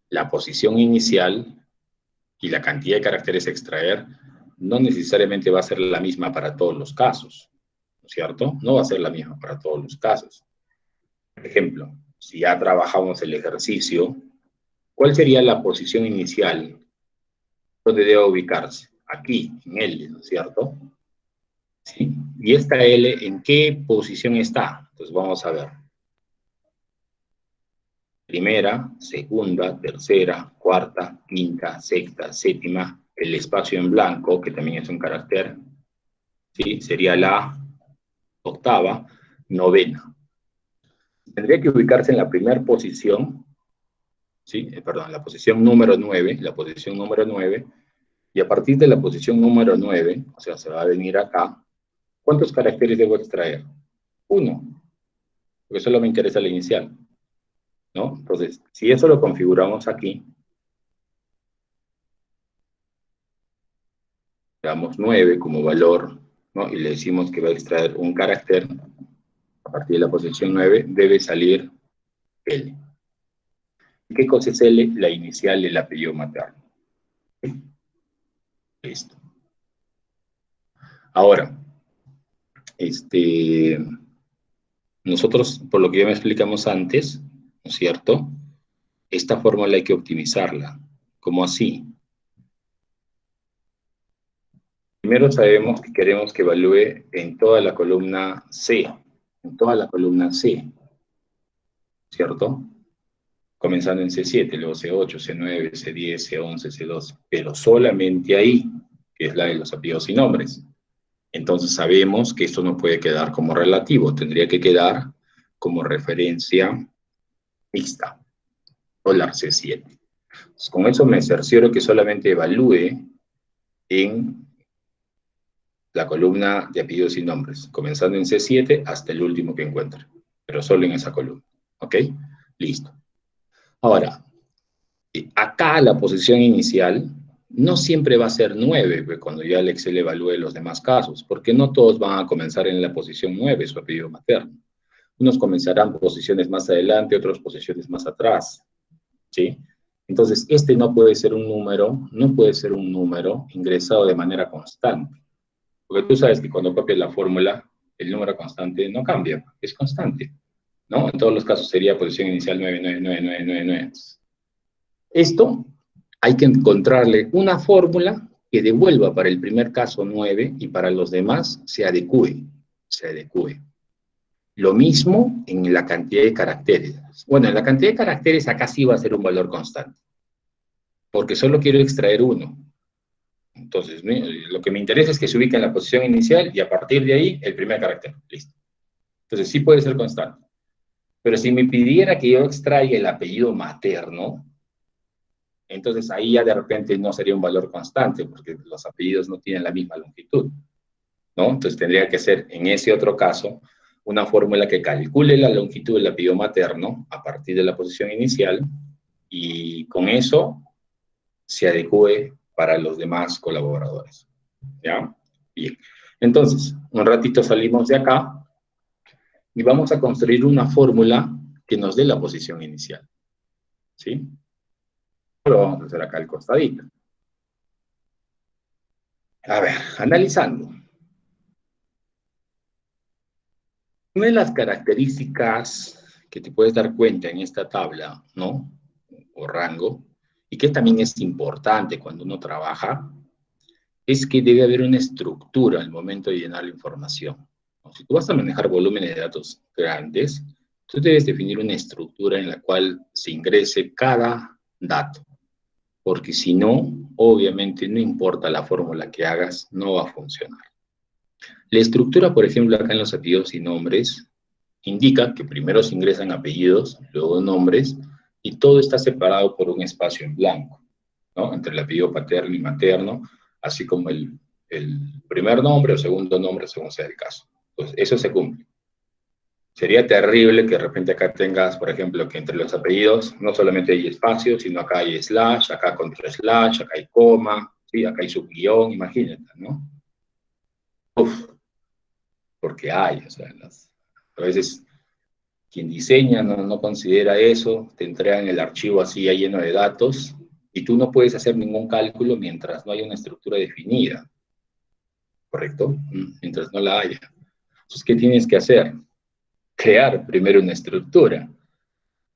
la posición inicial y la cantidad de caracteres a extraer no necesariamente va a ser la misma para todos los casos, ¿no es cierto? No va a ser la misma para todos los casos. Por ejemplo, si ya trabajamos el ejercicio, ¿cuál sería la posición inicial? ¿Dónde debe ubicarse? Aquí, en L, ¿no es cierto? ¿sí? ¿Y esta L en qué posición está? Pues vamos a ver. Primera, segunda, tercera, cuarta, quinta, sexta, séptima, el espacio en blanco, que también es un carácter, ¿sí? Sería la octava, novena. Tendría que ubicarse en la primera posición, ¿sí? Perdón, la posición número 9, la posición número 9, y a partir de la posición número 9, o sea, se va a venir acá, ¿cuántos caracteres debo extraer? Uno, porque solo me interesa la inicial, ¿no? Entonces, si eso lo configuramos aquí, le damos 9 como valor, ¿no? Y le decimos que va a extraer un carácter, a partir de la posición 9 debe salir L. ¿Y qué cosa es L? La inicial del apellido materno. Listo. Ahora, nosotros, por lo que ya me explicamos antes, ¿no es cierto? Esta fórmula hay que optimizarla. ¿Cómo así? Primero sabemos que queremos que evalúe en toda la columna C, en toda la columna C, ¿cierto? Comenzando en C7, luego C8, C9, C10, C11, C12, pero solamente ahí, que es la de los apellidos y nombres. Entonces sabemos que esto no puede quedar como relativo, tendría que quedar como referencia mixta, o la C7. Entonces, con eso me cercioro que solamente evalúe en la columna de apellidos y nombres, comenzando en C7 hasta el último que encuentre, pero solo en esa columna. ¿Ok? Listo. Ahora, acá la posición inicial no siempre va a ser 9, cuando ya el Excel evalúe los demás casos, porque no todos van a comenzar en la posición 9, su apellido materno. Unos comenzarán posiciones más adelante, otros posiciones más atrás, ¿sí? Entonces, este no puede ser un número ingresado de manera constante. Porque tú sabes que cuando copias la fórmula, el número constante no cambia, es constante, ¿no? En todos los casos sería posición inicial 9999999. Esto hay que encontrarle una fórmula que devuelva para el primer caso 9 y para los demás se adecue, se adecue. Lo mismo en la cantidad de caracteres. Bueno, en la cantidad de caracteres acá sí va a ser un valor constante, porque solo quiero extraer uno. Entonces, lo que me interesa es que se ubique en la posición inicial y a partir de ahí el primer carácter. Listo. Entonces, sí puede ser constante. Pero si me pidiera que yo extraiga el apellido materno, entonces ahí ya de repente no sería un valor constante, porque los apellidos no tienen la misma longitud, ¿no? Entonces tendría que ser, en ese otro caso, una fórmula que calcule la longitud del apellido materno a partir de la posición inicial y con eso se adecue para los demás colaboradores. ¿Ya? Bien. Entonces, un ratito salimos de acá y vamos a construir una fórmula que nos dé la posición inicial. ¿Sí? Lo vamos a hacer acá al costadito. A ver, analizando. Una de las características que te puedes dar cuenta en esta tabla, ¿no? O rango, y que también es importante cuando uno trabaja, es que debe haber una estructura al momento de llenar la información. Si tú vas a manejar volúmenes de datos grandes, tú debes definir una estructura en la cual se ingrese cada dato, porque si no, obviamente no importa la fórmula que hagas, no va a funcionar. La estructura, por ejemplo, acá en los apellidos y nombres, indica que primero se ingresan apellidos, luego nombres, y todo está separado por un espacio en blanco, ¿no? Entre el apellido paterno y materno, así como el primer nombre o segundo nombre, según sea el caso. Pues eso se cumple. Sería terrible que de repente acá tengas, por ejemplo, que entre los apellidos no solamente hay espacio, sino acá hay slash, acá contra slash, acá hay coma, ¿sí? Acá hay subguión, imagínate, ¿no? Uf, porque hay, o sea, a veces quien diseña no considera eso, te entregan el archivo así ya lleno de datos y tú no puedes hacer ningún cálculo mientras no haya una estructura definida, ¿correcto? Mientras no la haya. Entonces, ¿qué tienes que hacer? Crear primero una estructura.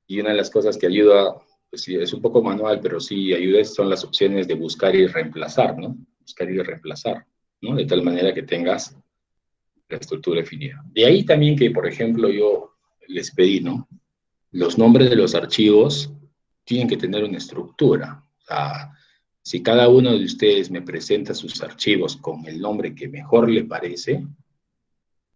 Y una de las cosas que ayuda, pues sí, es un poco manual, pero sí ayuda, son las opciones de buscar y reemplazar, ¿no? Buscar y reemplazar, ¿no? De tal manera que tengas la estructura definida. De ahí también que, por ejemplo, yo les pedí, ¿no? Los nombres de los archivos tienen que tener una estructura. O sea, si cada uno de ustedes me presenta sus archivos con el nombre que mejor le parece,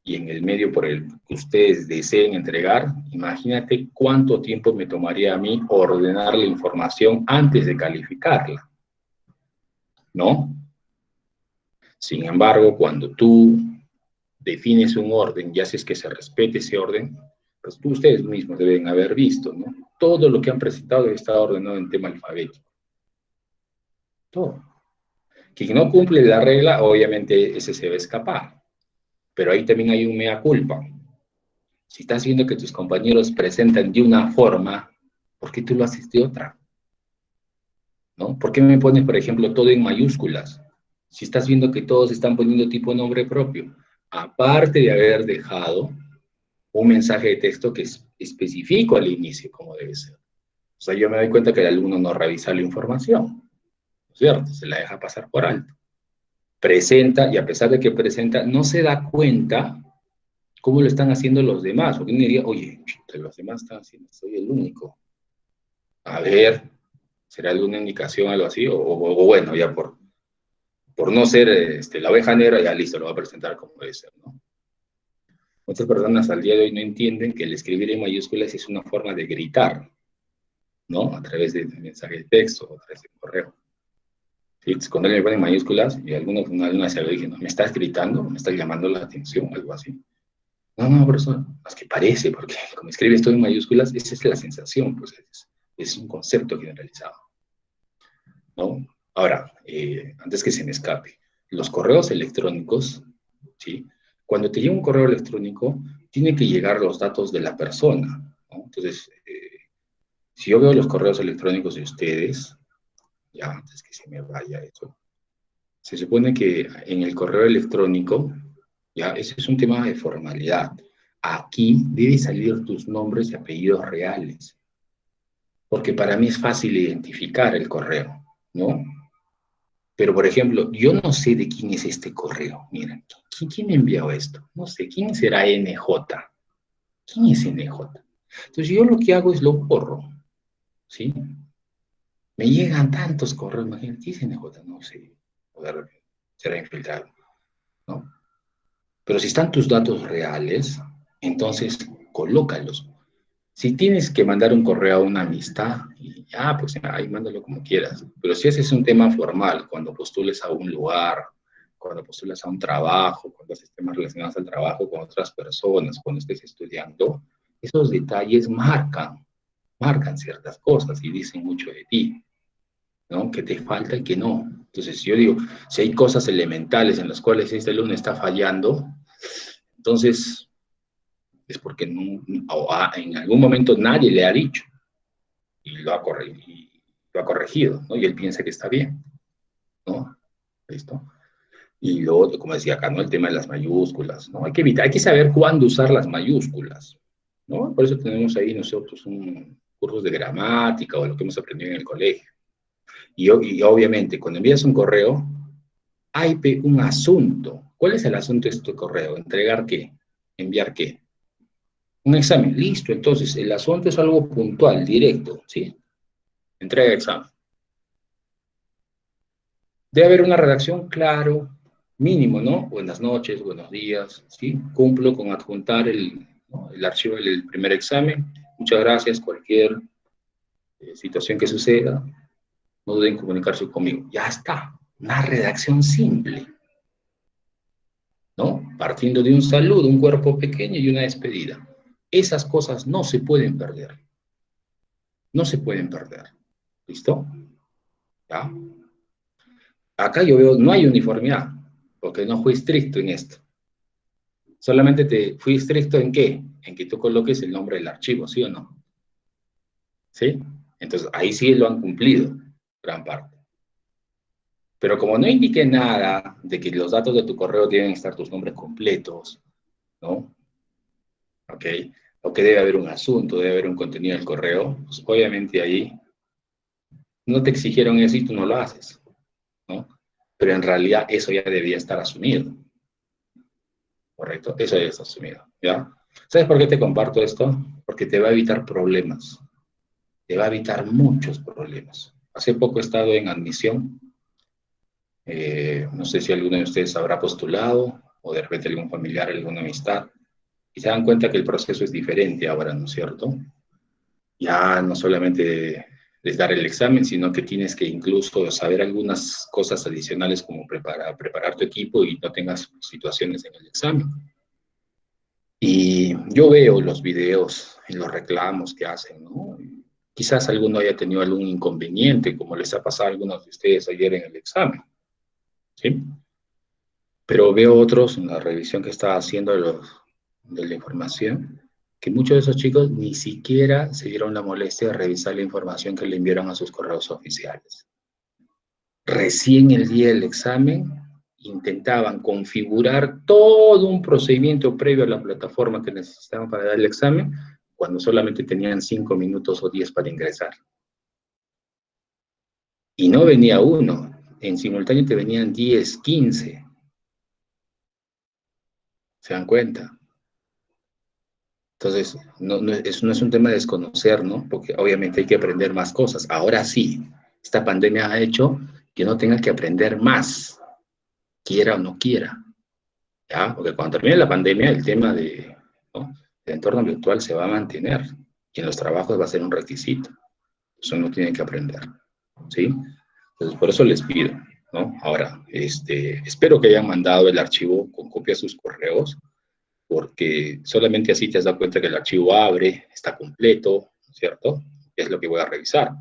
y en el medio por el que ustedes deseen entregar, imagínate cuánto tiempo me tomaría a mí ordenar la información antes de calificarla, ¿no? Sin embargo, cuando tú defines un orden y haces que se respete ese orden, pues ustedes mismos deben haber visto, ¿no? Todo lo que han presentado está ordenado en tema alfabético. Todo. Quien no cumple la regla, obviamente ese se va a escapar. Pero ahí también hay un mea culpa. Si estás viendo que tus compañeros presentan de una forma, ¿por qué tú lo haces de otra? ¿No? ¿Por qué me pones, por ejemplo, todo en mayúsculas? Si estás viendo que todos están poniendo tipo nombre propio, aparte de haber dejado un mensaje de texto que es específico al inicio, como debe ser. O sea, yo me doy cuenta que el alumno no revisa la información, ¿no es cierto? Se la deja pasar por alto. Presenta, y a pesar de que presenta, no se da cuenta cómo lo están haciendo los demás. Porque uno diría, oye, los demás están haciendo, soy el único. A ver, ¿será alguna indicación, algo así? O bueno, ya por no ser la oveja negra, ya listo, lo va a presentar como debe ser, ¿no? Muchas personas al día de hoy no entienden que el escribir en mayúsculas es una forma de gritar, ¿no? A través de mensaje de texto, a través de correo. ¿Sí? Cuando le ponen mayúsculas, y alguna se lo dije, ¿no? ¿Me estás gritando? ¿Me estás llamando la atención? Algo así. No, profesor, es que parece, porque como escribes todo en mayúsculas, esa es la sensación, pues es un concepto generalizado, ¿no? Ahora, antes que se me escape, los correos electrónicos, ¿sí? Cuando te llega un correo electrónico, tiene que llegar los datos de la persona, ¿no? Entonces, si yo veo los correos electrónicos de ustedes, ya antes que se me vaya eso, se supone que en el correo electrónico, ya, ese es un tema de formalidad. Aquí deben salir tus nombres y apellidos reales, porque para mí es fácil identificar el correo, ¿no? Pero, por ejemplo, yo no sé de quién es este correo. Miren, ¿quién me envió esto? No sé, ¿quién será NJ? ¿Quién es NJ? Entonces, yo lo que hago es lo borro, ¿sí? Me llegan tantos correos, imagínate, ¿qué es NJ? No sé, poder será infiltrado, ¿no? Pero si están tus datos reales, entonces colócalos. Si tienes que mandar un correo a una amistad, pues ahí mándalo como quieras. Pero si ese es un tema formal, cuando postules a un lugar, cuando postulas a un trabajo, cuando haces temas relacionados al trabajo con otras personas, cuando estés estudiando, esos detalles marcan ciertas cosas y dicen mucho de ti, ¿no? Que te falta y que no. Entonces yo digo, si hay cosas elementales en las cuales este alumno está fallando, entonces es porque no, en algún momento nadie le ha dicho y lo ha corregido, ¿no? Y él piensa que está bien, ¿no? ¿Listo? Y luego, como decía acá, ¿no? El tema de las mayúsculas, ¿no? Hay que saber cuándo usar las mayúsculas, ¿no? Por eso tenemos ahí nosotros un cursos de gramática o lo que hemos aprendido en el colegio. Y obviamente, cuando envías un correo, hay un asunto. ¿Cuál es el asunto de este correo? ¿Entregar qué? ¿Enviar qué? Un examen, listo. Entonces, el asunto es algo puntual, directo, ¿sí? Entrega de examen. Debe haber una redacción, claro, mínimo, ¿no? Buenas noches, buenos días, ¿sí? Cumplo con adjuntar ¿no? El archivo del primer examen. Muchas gracias. Cualquier situación que suceda, no duden en comunicarse conmigo. Ya está. Una redacción simple, ¿no? Partiendo de un saludo, un cuerpo pequeño y una despedida. Esas cosas no se pueden perder. No se pueden perder. ¿Listo? ¿Ya? Acá yo veo, no hay uniformidad, porque no fui estricto en esto. Solamente te fui estricto en qué? En que tú coloques el nombre del archivo, ¿sí o no? ¿Sí? Entonces, ahí sí lo han cumplido, gran parte. Pero como no indiqué nada de que los datos de tu correo deben estar tus nombres completos, ¿no? ¿Ok? O que debe haber un asunto, debe haber un contenido del correo, pues obviamente ahí no te exigieron eso y tú no lo haces, ¿no? Pero en realidad eso ya debía estar asumido. ¿correcto? Eso ya está asumido, ¿ya? ¿Sabes por qué te comparto esto? Porque te va a evitar problemas, te va a evitar muchos problemas. Hace poco he estado en admisión, no sé si alguno de ustedes habrá postulado, o de repente algún familiar, alguna amistad, y se dan cuenta que el proceso es diferente ahora, ¿no es cierto? Ya no solamente es dar el examen, sino que tienes que incluso saber algunas cosas adicionales como preparar tu equipo y no tengas situaciones en el examen. Y yo veo los videos y los reclamos que hacen, ¿no? Quizás alguno haya tenido algún inconveniente, como les ha pasado a algunos de ustedes ayer en el examen, ¿sí? Pero veo otros en la revisión que estaba haciendo de la información, que muchos de esos chicos ni siquiera se dieron la molestia de revisar la información que le enviaron a sus correos oficiales. Recién el día del examen intentaban configurar todo un procedimiento previo a la plataforma que necesitaban para dar el examen, cuando solamente tenían 5 minutos o 10 para ingresar. Y no venía uno, en simultáneo te venían 10, 15. ¿Se dan cuenta? Entonces, eso no es un tema de desconocer, ¿no? Porque obviamente hay que aprender más cosas. Ahora sí, esta pandemia ha hecho que uno tenga que aprender más, quiera o no quiera, ¿ya? Porque cuando termine la pandemia, el tema ¿no? El entorno virtual se va a mantener y en los trabajos va a ser un requisito. Eso uno tiene que aprender, ¿sí? Entonces, por eso les pido, ¿no? Ahora, espero que hayan mandado el archivo con copia a sus correos, porque solamente así te has dado cuenta que el archivo abre, está completo, ¿cierto? Es lo que voy a revisar.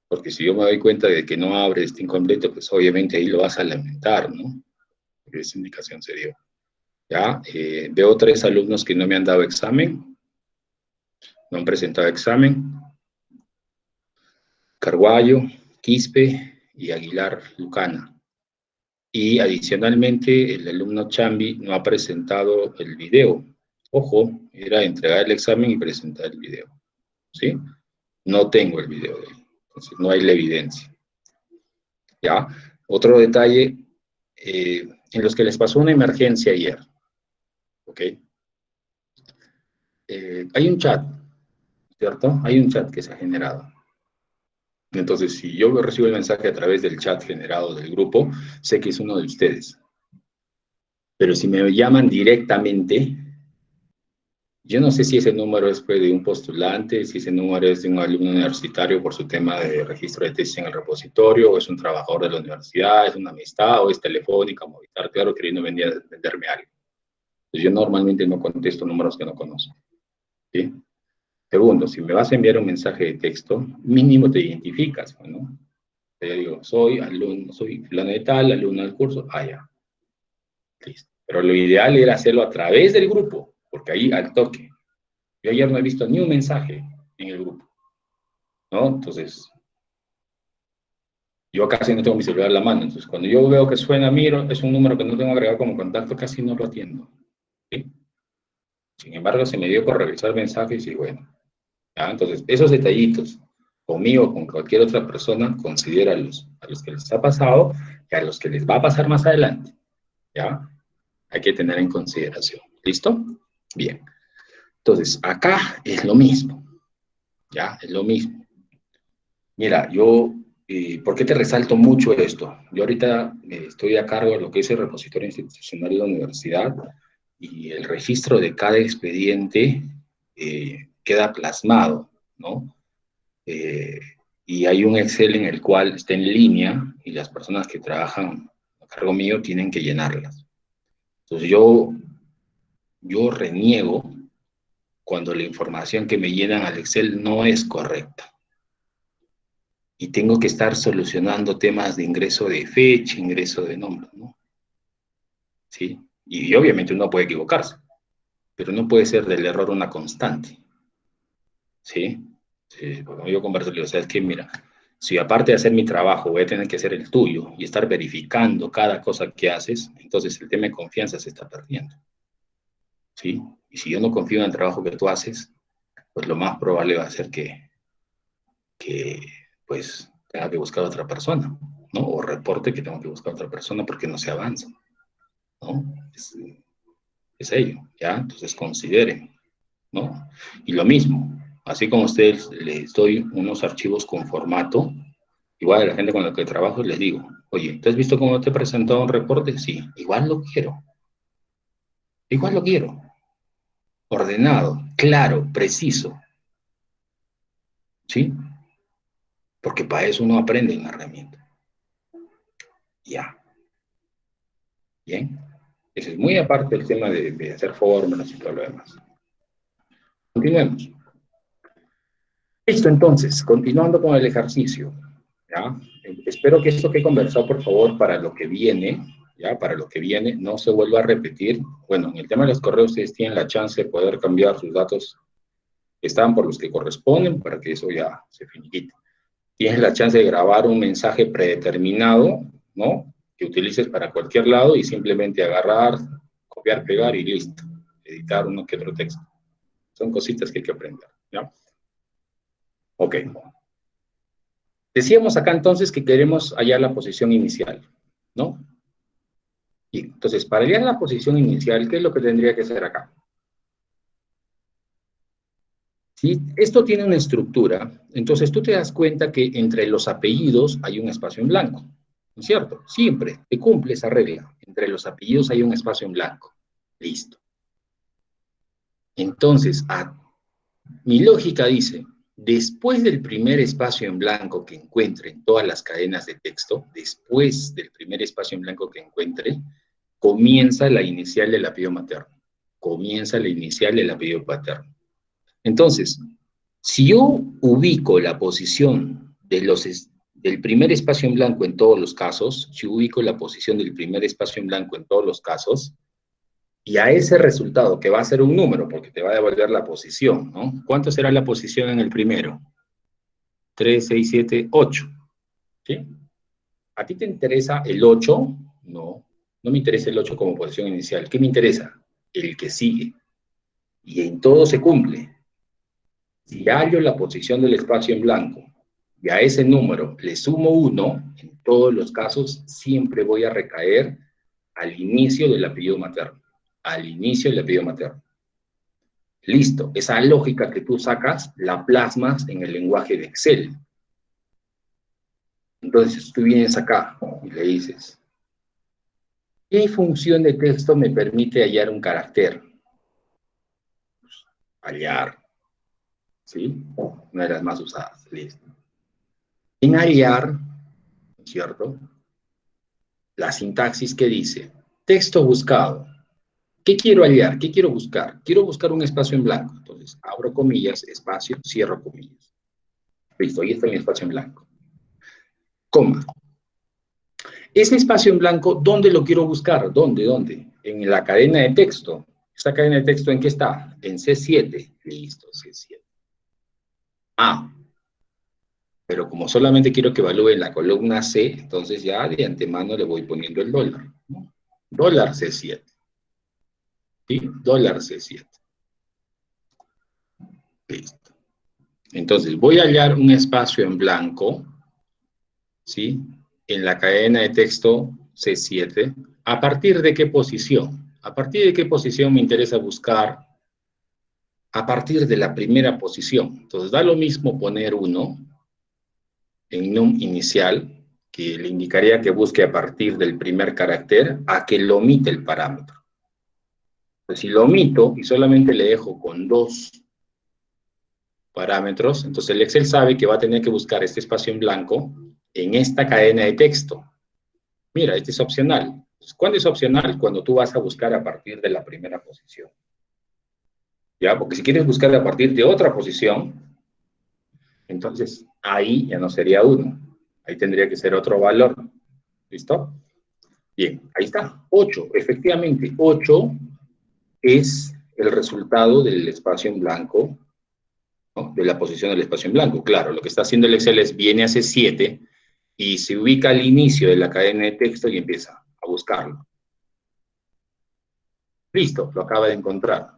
Porque si yo me doy cuenta de que no abre, está incompleto, pues obviamente ahí lo vas a lamentar, ¿no? Porque esa indicación se dio. Ya, veo 3 alumnos que no me han dado examen, no han presentado examen. Carguayo, Quispe y Aguilar Lucana. Y adicionalmente, el alumno Chambi no ha presentado el video. Ojo, era entregar el examen y presentar el video, ¿sí? No tengo el video de él, entonces no hay la evidencia. ¿Ya? Otro detalle, en los que les pasó una emergencia ayer, ¿ok? Hay un chat, ¿cierto? Hay un chat que se ha generado. Entonces, si yo recibo el mensaje a través del chat generado del grupo, sé que es uno de ustedes. Pero si me llaman directamente, yo no sé si ese número es pues, de un postulante, si ese número es de un alumno universitario por su tema de registro de tesis en el repositorio, o es un trabajador de la universidad, es una amistad, o es telefónica, Movistar, claro, queriendo venderme algo. Entonces, yo normalmente no contesto números que no conozco, ¿sí? Segundo, si me vas a enviar un mensaje de texto, mínimo te identificas, ¿no? Yo digo, soy alumno, soy fulano de tal, alumno del curso, ya. Listo. Pero lo ideal era hacerlo a través del grupo, porque ahí al toque. Yo ayer no he visto ni un mensaje en el grupo, ¿no? Entonces, yo casi no tengo mi celular en la mano. Entonces, cuando yo veo que suena, miro, es un número que no tengo agregado como contacto, casi no lo atiendo, ¿sí? Sin embargo, se me dio por revisar mensajes y bueno, ¿ya? Entonces, esos detallitos, conmigo o con cualquier otra persona, considéralos a los que les ha pasado y a los que les va a pasar más adelante, ¿ya? Hay que tener en consideración. ¿Listo? Bien. Entonces, acá es lo mismo, ¿ya? Es lo mismo. Mira, ¿por qué te resalto mucho esto? Yo ahorita estoy a cargo de lo que es el repositorio institucional de la universidad y el registro de cada expediente queda plasmado, ¿no? Eh, y hay un Excel en el cual está en línea y las personas que trabajan a cargo mío tienen que llenarlas. Entonces yo reniego cuando la información que me llenan al Excel no es correcta. Y tengo que estar solucionando temas de ingreso de fecha, ingreso de nombre, ¿no? ¿Sí? Y obviamente uno puede equivocarse, pero no puede ser del error una constante, ¿sí? Sí, porque yo converso, le digo, ¿sabes qué? Mira, si aparte de hacer mi trabajo voy a tener que hacer el tuyo y estar verificando cada cosa que haces, entonces el tema de confianza se está perdiendo, ¿sí? Y si yo no confío en el trabajo que tú haces, pues lo más probable va a ser que pues tenga que buscar a otra persona, ¿no? O reporte que tengo que buscar a otra persona porque no se avanza, ¿no? es ello, ¿ya? Entonces consideren, ¿no? Y lo mismo, así como a ustedes les doy unos archivos con formato, igual a la gente con la que trabajo les digo, oye, ¿te has visto cómo te he presentado un reporte? Sí, igual lo quiero, ordenado, claro, preciso, ¿sí? Porque para eso uno aprende en la herramienta. Ya, bien. Ese es muy aparte del tema de hacer fórmulas y todo lo demás. Continuemos. Listo, entonces, continuando con el ejercicio, ¿ya? Espero que esto que he conversado, por favor, para lo que viene, ¿ya? Para lo que viene, no se vuelva a repetir. Bueno, en el tema de los correos, ustedes tienen la chance de poder cambiar sus datos que estaban por los que corresponden, para que eso ya se finiquite. Tienes la chance de grabar un mensaje predeterminado, ¿no? Que utilices para cualquier lado y simplemente agarrar, copiar, pegar y listo. Editar uno que otro texto. Son cositas que hay que aprender, ¿ya? Ok. Decíamos acá entonces que queremos hallar la posición inicial, ¿no? Y entonces, para hallar la posición inicial, ¿qué es lo que tendría que hacer acá? Si esto tiene una estructura, entonces tú te das cuenta que entre los apellidos hay un espacio en blanco, ¿no es cierto? Siempre te cumple esa regla. Entre los apellidos hay un espacio en blanco. Listo. Entonces, mi lógica dice, después del primer espacio en blanco que encuentre en todas las cadenas de texto, después del primer espacio en blanco que encuentre, comienza la inicial del apellido materno. Comienza la inicial del apellido paterno. Entonces, si yo ubico la posición del primer espacio en blanco en todos los casos, si ubico la posición del primer espacio en blanco en todos los casos, y a ese resultado, que va a ser un número, porque te va a devolver la posición, ¿no? ¿Cuánto será la posición en el primero? 3, 6, 7, 8. ¿Sí? ¿A ti te interesa el 8? No, no me interesa el 8 como posición inicial. ¿Qué me interesa? El que sigue. Y en todo se cumple. Si hallo la posición del espacio en blanco y a ese número le sumo 1, en todos los casos siempre voy a recaer al inicio del apellido materno. Al inicio del apellido materno. Listo, esa lógica que tú sacas la plasmas en el lenguaje de Excel. Entonces tú vienes acá y le dices, ¿qué función de texto me permite hallar un carácter? Hallar, ¿sí? Una de las más usadas, listo. En hallar, ¿cierto? La sintaxis que dice, texto buscado. ¿Qué quiero hallar? ¿Qué quiero buscar? Quiero buscar un espacio en blanco. Entonces, abro comillas, espacio, cierro comillas. Listo, ahí está mi espacio en blanco. Coma. Ese espacio en blanco, ¿dónde lo quiero buscar? ¿Dónde? En la cadena de texto. ¿Esa cadena de texto en qué está? En C7. Listo, C7. Ah, pero como solamente quiero que evalúe la columna C, entonces ya de antemano le voy poniendo el dólar, ¿no? Dólar C7. ¿Sí? Dólar C7. Listo. Entonces, voy a hallar un espacio en blanco, ¿sí? En la cadena de texto C7. ¿A partir de qué posición? ¿A partir de qué posición me interesa buscar? A partir de la primera posición. Entonces, da lo mismo poner 1 en num inicial, que le indicaría que busque a partir del primer carácter, a que lo omite el parámetro. Pues si lo omito y solamente le dejo con 2 parámetros, entonces el Excel sabe que va a tener que buscar este espacio en blanco en esta cadena de texto. Mira, este es opcional. ¿Cuándo es opcional? Cuando tú vas a buscar a partir de la primera posición. ¿Ya? Porque si quieres buscar a partir de otra posición, entonces ahí ya no sería 1. Ahí tendría que ser otro valor. ¿Listo? Bien, ahí está. 8. Efectivamente, 8 es el resultado del espacio en blanco, ¿no? De la posición del espacio en blanco. Claro, lo que está haciendo el Excel es viene a C7 y se ubica al inicio de la cadena de texto y empieza a buscarlo. Listo, lo acaba de encontrar.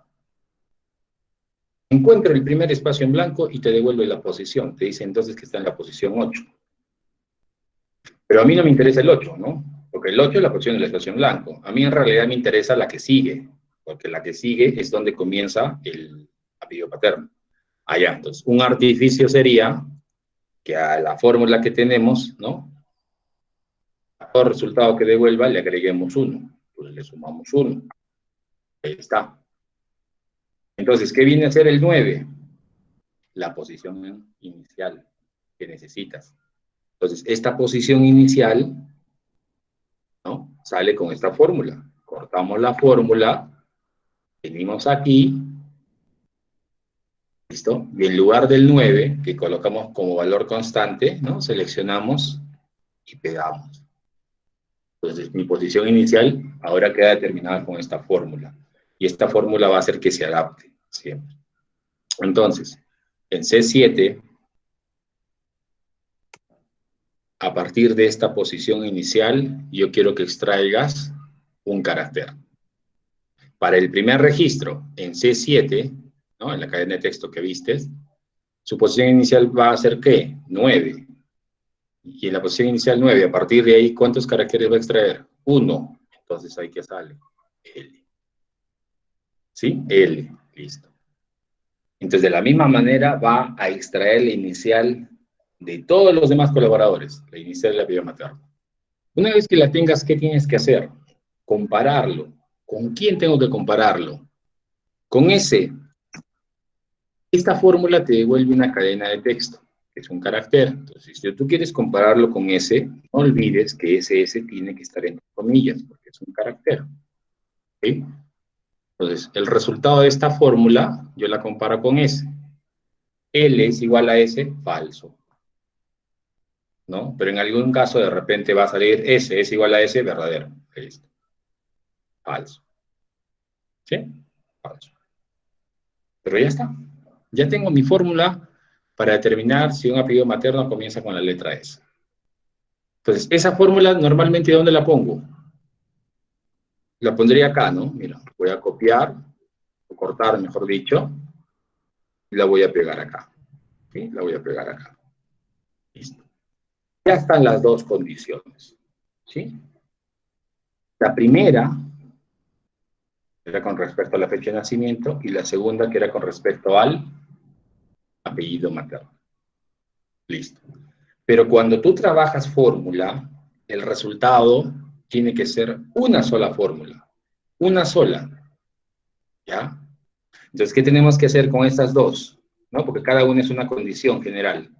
Encuentra el primer espacio en blanco y te devuelve la posición. Te dice entonces que está en la posición 8. Pero a mí no me interesa el 8, ¿no? Porque el 8 es la posición del espacio en blanco. A mí en realidad me interesa la que sigue. porque la que sigue es donde comienza el apellido paterno. Allá, entonces, un artificio sería que a la fórmula que tenemos, ¿no? A todo resultado que devuelva le agreguemos 1, pues le sumamos 1. Ahí está. Entonces, ¿qué viene a ser el 9? La posición inicial que necesitas. Entonces, esta posición inicial, ¿no? Sale con esta fórmula. Cortamos la fórmula, venimos aquí, ¿listo? Y en lugar del 9, que colocamos como valor constante, ¿no? Seleccionamos y pegamos. Entonces, mi posición inicial ahora queda determinada con esta fórmula. Y esta fórmula va a hacer que se adapte siempre. Entonces, en C7, a partir de esta posición inicial, yo quiero que extraigas un carácter. Para el primer registro, en C7, ¿no? En la cadena de texto que vistes, su posición inicial va a ser ¿qué? 9. Y en la posición inicial 9, a partir de ahí, ¿cuántos caracteres va a extraer? 1. Entonces, ahí que sale L. ¿Sí? L. Listo. Entonces, de la misma manera, va a extraer la inicial de todos los demás colaboradores, la inicial de la apellido materno. Una vez que la tengas, ¿qué tienes que hacer? Compararlo. ¿Con quién tengo que compararlo? Con ese. Esta fórmula te devuelve una cadena de texto, que es un carácter. Entonces, si tú quieres compararlo con ese, no olvides que ese tiene que estar entre comillas, porque es un carácter. ¿Sí? Entonces, el resultado de esta fórmula, yo la comparo con ese. L es igual a S, falso. ¿No? Pero en algún caso, de repente va a salir S es igual a S, verdadero. Listo. Falso. ¿Sí? Falso. Pero ya está. Ya tengo mi fórmula para determinar si un apellido materno comienza con la letra S. Entonces, esa fórmula normalmente, ¿dónde la pongo? La pondría acá, ¿no? Mira, voy a copiar, o cortar, mejor dicho, y la voy a pegar acá. ¿Sí? La voy a pegar acá. Listo. Ya están las dos condiciones. ¿Sí? La primera era con respecto a la fecha de nacimiento, y la segunda que era con respecto al apellido materno. Listo. Pero cuando tú trabajas fórmula, el resultado tiene que ser una sola fórmula. Una sola. ¿Ya? Entonces, ¿qué tenemos que hacer con estas dos? ¿No? Porque cada una es una condición general.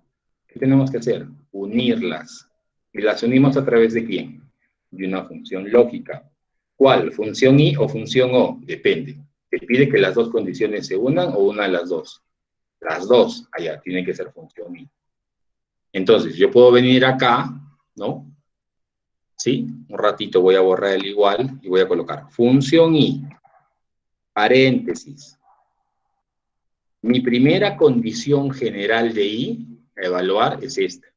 ¿Qué tenemos que hacer? Unirlas. ¿Y las unimos a través de quién? De una función lógica. ¿Cuál? ¿Función I o función O? Depende. ¿Te pide que las dos condiciones se unan o una de las dos? Las dos. Allá, tiene que ser función I. Entonces, yo puedo venir acá, ¿no? ¿Sí? Un ratito voy a borrar el igual y voy a colocar función I, paréntesis. Mi primera condición general de I, a evaluar, es esta,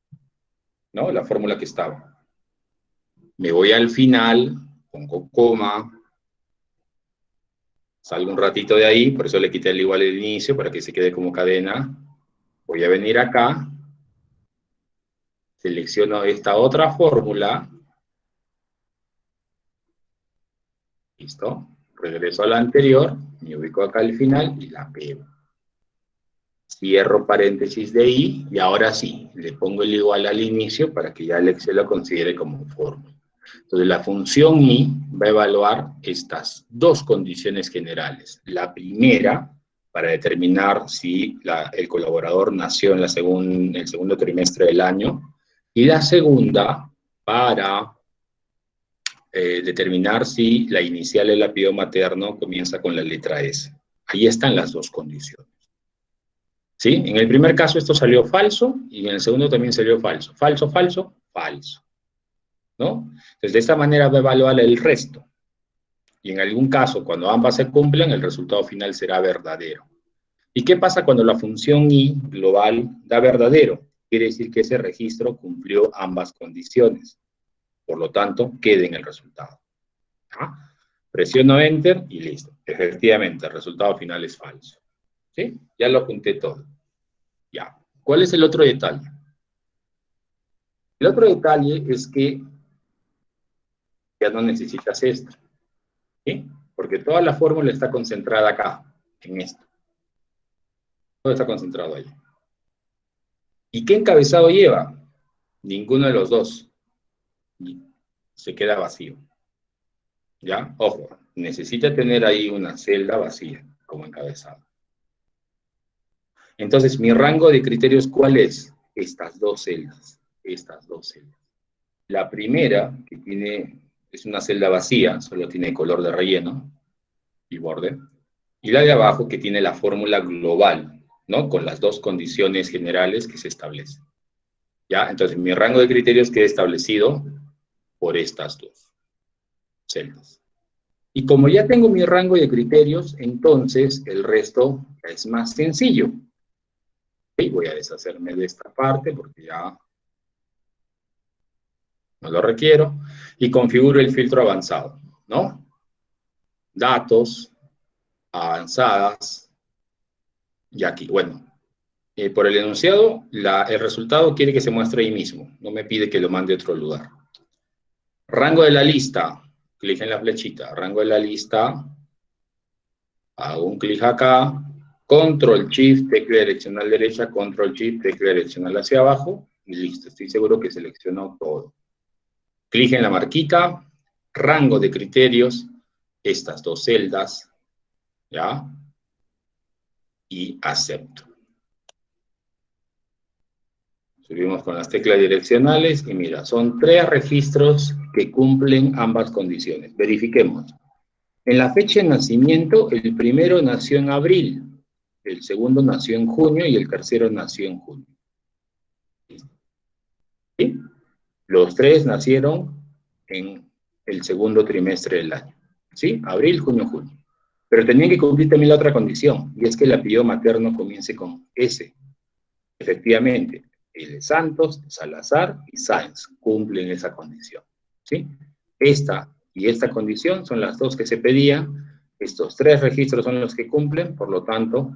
¿no? La fórmula que estaba. Me voy al final, pongo coma, salgo un ratito de ahí, por eso le quité el igual al inicio, para que se quede como cadena. Voy a venir acá, selecciono esta otra fórmula, listo, regreso a la anterior, me ubico acá al final y la pego. Cierro paréntesis de I y ahora sí, le pongo el igual al inicio para que ya el Excel lo considere como fórmula. Entonces la función I va a evaluar estas dos condiciones generales. La primera, para determinar si el colaborador nació en el segundo trimestre del año, y la segunda, para determinar si la inicial del apellido materno comienza con la letra S. Ahí están las dos condiciones. ¿Sí? En el primer caso esto salió falso y en el segundo también salió falso. Falso, falso, falso. ¿No? Entonces, de esta manera va a evaluar el resto. Y en algún caso, cuando ambas se cumplan, el resultado final será verdadero. ¿Y qué pasa cuando la función I global da verdadero? Quiere decir que ese registro cumplió ambas condiciones. Por lo tanto, quede en el resultado. ¿Ah? Presiono Enter y listo. Efectivamente, el resultado final es falso. ¿Sí? Ya lo apunté todo. Ya. ¿Cuál es el otro detalle? El otro detalle es que ya no necesitas esto. ¿Sí? porque toda la fórmula está concentrada acá, en esto. Todo está concentrado ahí. ¿Y qué encabezado lleva? Ninguno de los dos. Se queda vacío. ¿Ya? Ojo, necesita tener ahí una celda vacía como encabezado. Entonces, mi rango de criterios, ¿cuál es? Estas dos celdas. Estas dos celdas. La primera, que es una celda vacía, solo tiene color de relleno y borde. Y la de abajo, que tiene la fórmula global, ¿no? Con las dos condiciones generales que se establecen. ¿Ya? Entonces, mi rango de criterios queda establecido por estas dos celdas. Y como ya tengo mi rango de criterios, entonces el resto es más sencillo. ¿Okay? Voy a deshacerme de esta parte porque ya no lo requiero. Y configuro el filtro avanzado, ¿no? Datos, avanzadas, y aquí, bueno. Por el enunciado, el resultado quiere que se muestre ahí mismo. No me pide que lo mande a otro lugar. Rango de la lista. Clic en la flechita. Rango de la lista. Hago un clic acá. Control Shift, tecla direccional derecha. Control Shift, tecla direccional hacia abajo. Y listo. Estoy seguro que seleccionó todo. Clic en la marquita. Rango de criterios. Estas dos celdas. ¿Ya? Y acepto. Subimos con las teclas direccionales y mira, son 3 registros que cumplen ambas condiciones. Verifiquemos. En la fecha de nacimiento, el primero nació en abril, el segundo nació en junio y el tercero nació en junio. ¿Sí? Los 3 nacieron en el segundo trimestre del año. ¿Sí? Abril, junio, junio. Pero tenían que cumplir también la otra condición, y es que el apellido materno comience con S. Efectivamente, el Santos, Salazar y Sáenz cumplen esa condición. ¿Sí? Esta y esta condición son las dos que se pedían. Estos 3 registros son los que cumplen, por lo tanto,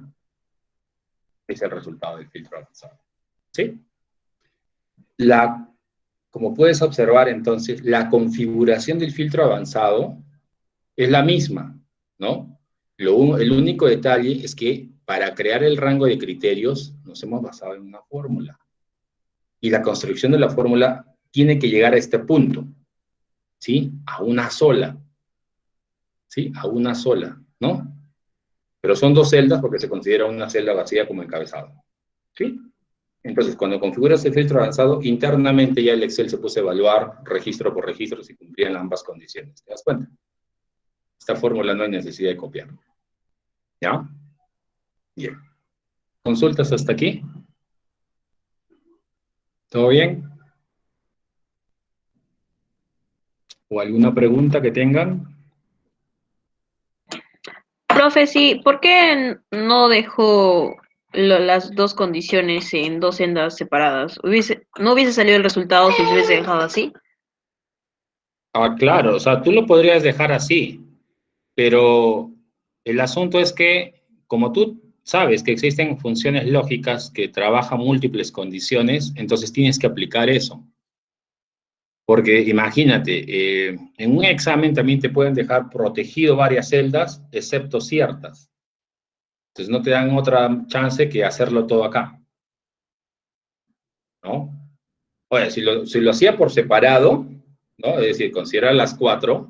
es el resultado del filtro avanzado. ¿Sí? Como puedes observar, entonces, la configuración del filtro avanzado es la misma, ¿no? El único detalle es que para crear el rango de criterios nos hemos basado en una fórmula. Y la construcción de la fórmula tiene que llegar a este punto, ¿sí? A una sola, ¿sí? A una sola, ¿no? Pero son 2 celdas porque se considera una celda vacía como encabezado, ¿sí? Entonces, cuando configuras el filtro avanzado, internamente ya el Excel se puso a evaluar registro por registro si cumplían ambas condiciones. ¿Te das cuenta? Esta fórmula no hay necesidad de copiarla. ¿Ya? Bien. ¿Consultas hasta aquí? ¿Todo bien? ¿O alguna pregunta que tengan? Profe, sí, ¿por qué no dejó las dos condiciones en dos sendas separadas? ¿No hubiese salido el resultado si se hubiese dejado así? Ah, claro, o sea, tú lo podrías dejar así, pero el asunto es que, como tú sabes que existen funciones lógicas que trabajan múltiples condiciones, entonces tienes que aplicar eso. Porque imagínate, en un examen también te pueden dejar protegido varias celdas, excepto ciertas. Entonces no te dan otra chance que hacerlo todo acá, ¿no? Oye, si lo hacía por separado, ¿no? Es decir, considerar las 4,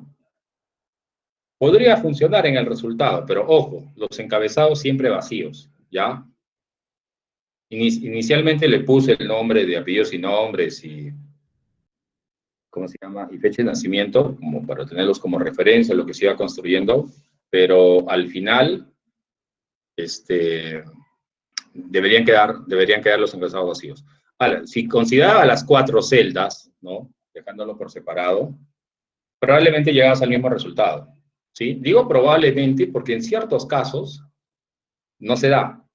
podría funcionar en el resultado, pero ojo, los encabezados siempre vacíos, ¿ya? Inicialmente le puse el nombre de apellidos y nombres y, ¿cómo se llama? Y fecha de nacimiento, como para tenerlos como referencia, lo que se iba construyendo, pero al final, deberían quedar los encabezados vacíos. Ahora, si consideraba las 4 celdas, ¿no? Dejándolo por separado, probablemente llegas al mismo resultado, ¿sí? Digo probablemente porque en ciertos casos no se da,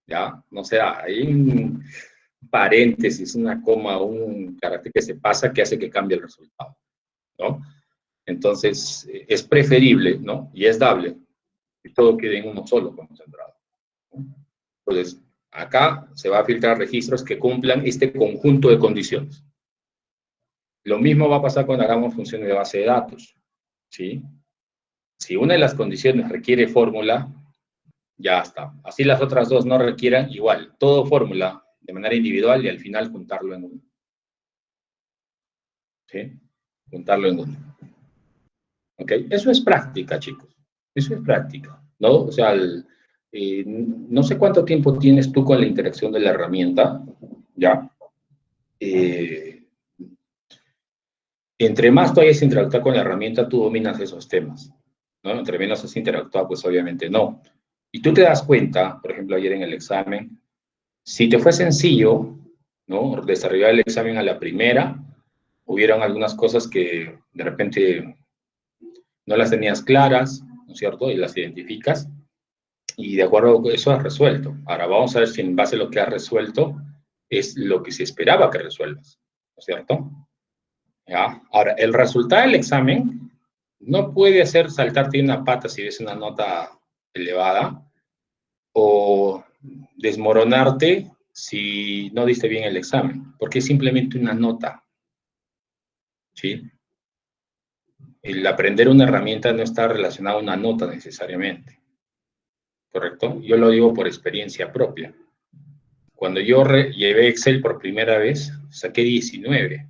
¿ya? No se da. Hay un paréntesis, una coma, un carácter que se pasa que hace que cambie el resultado, ¿no? Entonces, es preferible, ¿no? Y es dable que todo quede en uno solo concentrado, ¿no? Entonces, acá se va a filtrar registros que cumplan este conjunto de condiciones. Lo mismo va a pasar cuando hagamos funciones de base de datos, ¿sí? Si una de las condiciones requiere fórmula, ya está. Así las otras dos no requieran, igual, todo fórmula de manera individual y al final juntarlo en uno. ¿Sí? Juntarlo en uno. ¿Ok? Eso es práctica, chicos. Eso es práctica, ¿no? O sea, no sé cuánto tiempo tienes tú con la interacción de la herramienta, ¿ya? Entre más tú hayas interactuado con la herramienta, tú dominas esos temas, ¿no? Entre menos has interactuado, pues obviamente no. Y tú te das cuenta, por ejemplo, ayer en el examen, si te fue sencillo, ¿no? Desarrollar el examen a la primera, hubieron algunas cosas que de repente no las tenías claras, ¿no es cierto? Y las identificas, y de acuerdo con eso has resuelto. Ahora vamos a ver si en base a lo que has resuelto es lo que se esperaba que resuelvas, ¿no es cierto? ¿Ya? Ahora, el resultado del examen no puede hacer saltarte una pata si ves una nota elevada o desmoronarte si no diste bien el examen, porque es simplemente una nota, ¿sí? El aprender una herramienta no está relacionado a una nota necesariamente, ¿correcto? Yo lo digo por experiencia propia. Cuando yo llevé Excel por primera vez, saqué 19.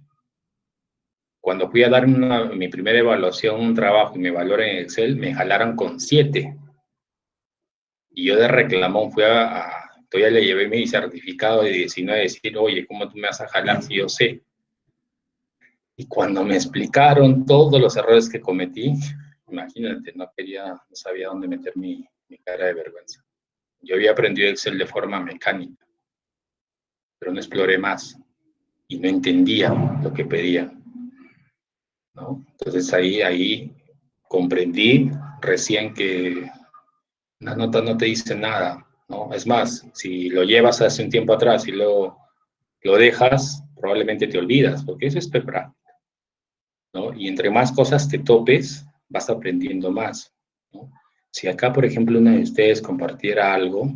Cuando fui a dar mi primera evaluación, un trabajo y me valoran en Excel, me jalaron con 7. Y yo de reclamón todavía le llevé mi certificado de 19, decir, oye, ¿cómo tú me vas a jalar si yo sé? Y cuando me explicaron todos los errores que cometí, imagínate, no sabía dónde meter mi cara de vergüenza. Yo había aprendido Excel de forma mecánica, pero no exploré más y no entendía lo que pedía, ¿no? Entonces ahí comprendí recién que una nota no te dice nada, ¿no? Es más, si lo llevas hace un tiempo atrás y luego lo dejas, probablemente te olvidas, porque eso es práctica, ¿no? Y entre más cosas te topes, vas aprendiendo más, ¿no? Si acá, por ejemplo, uno de ustedes compartiera algo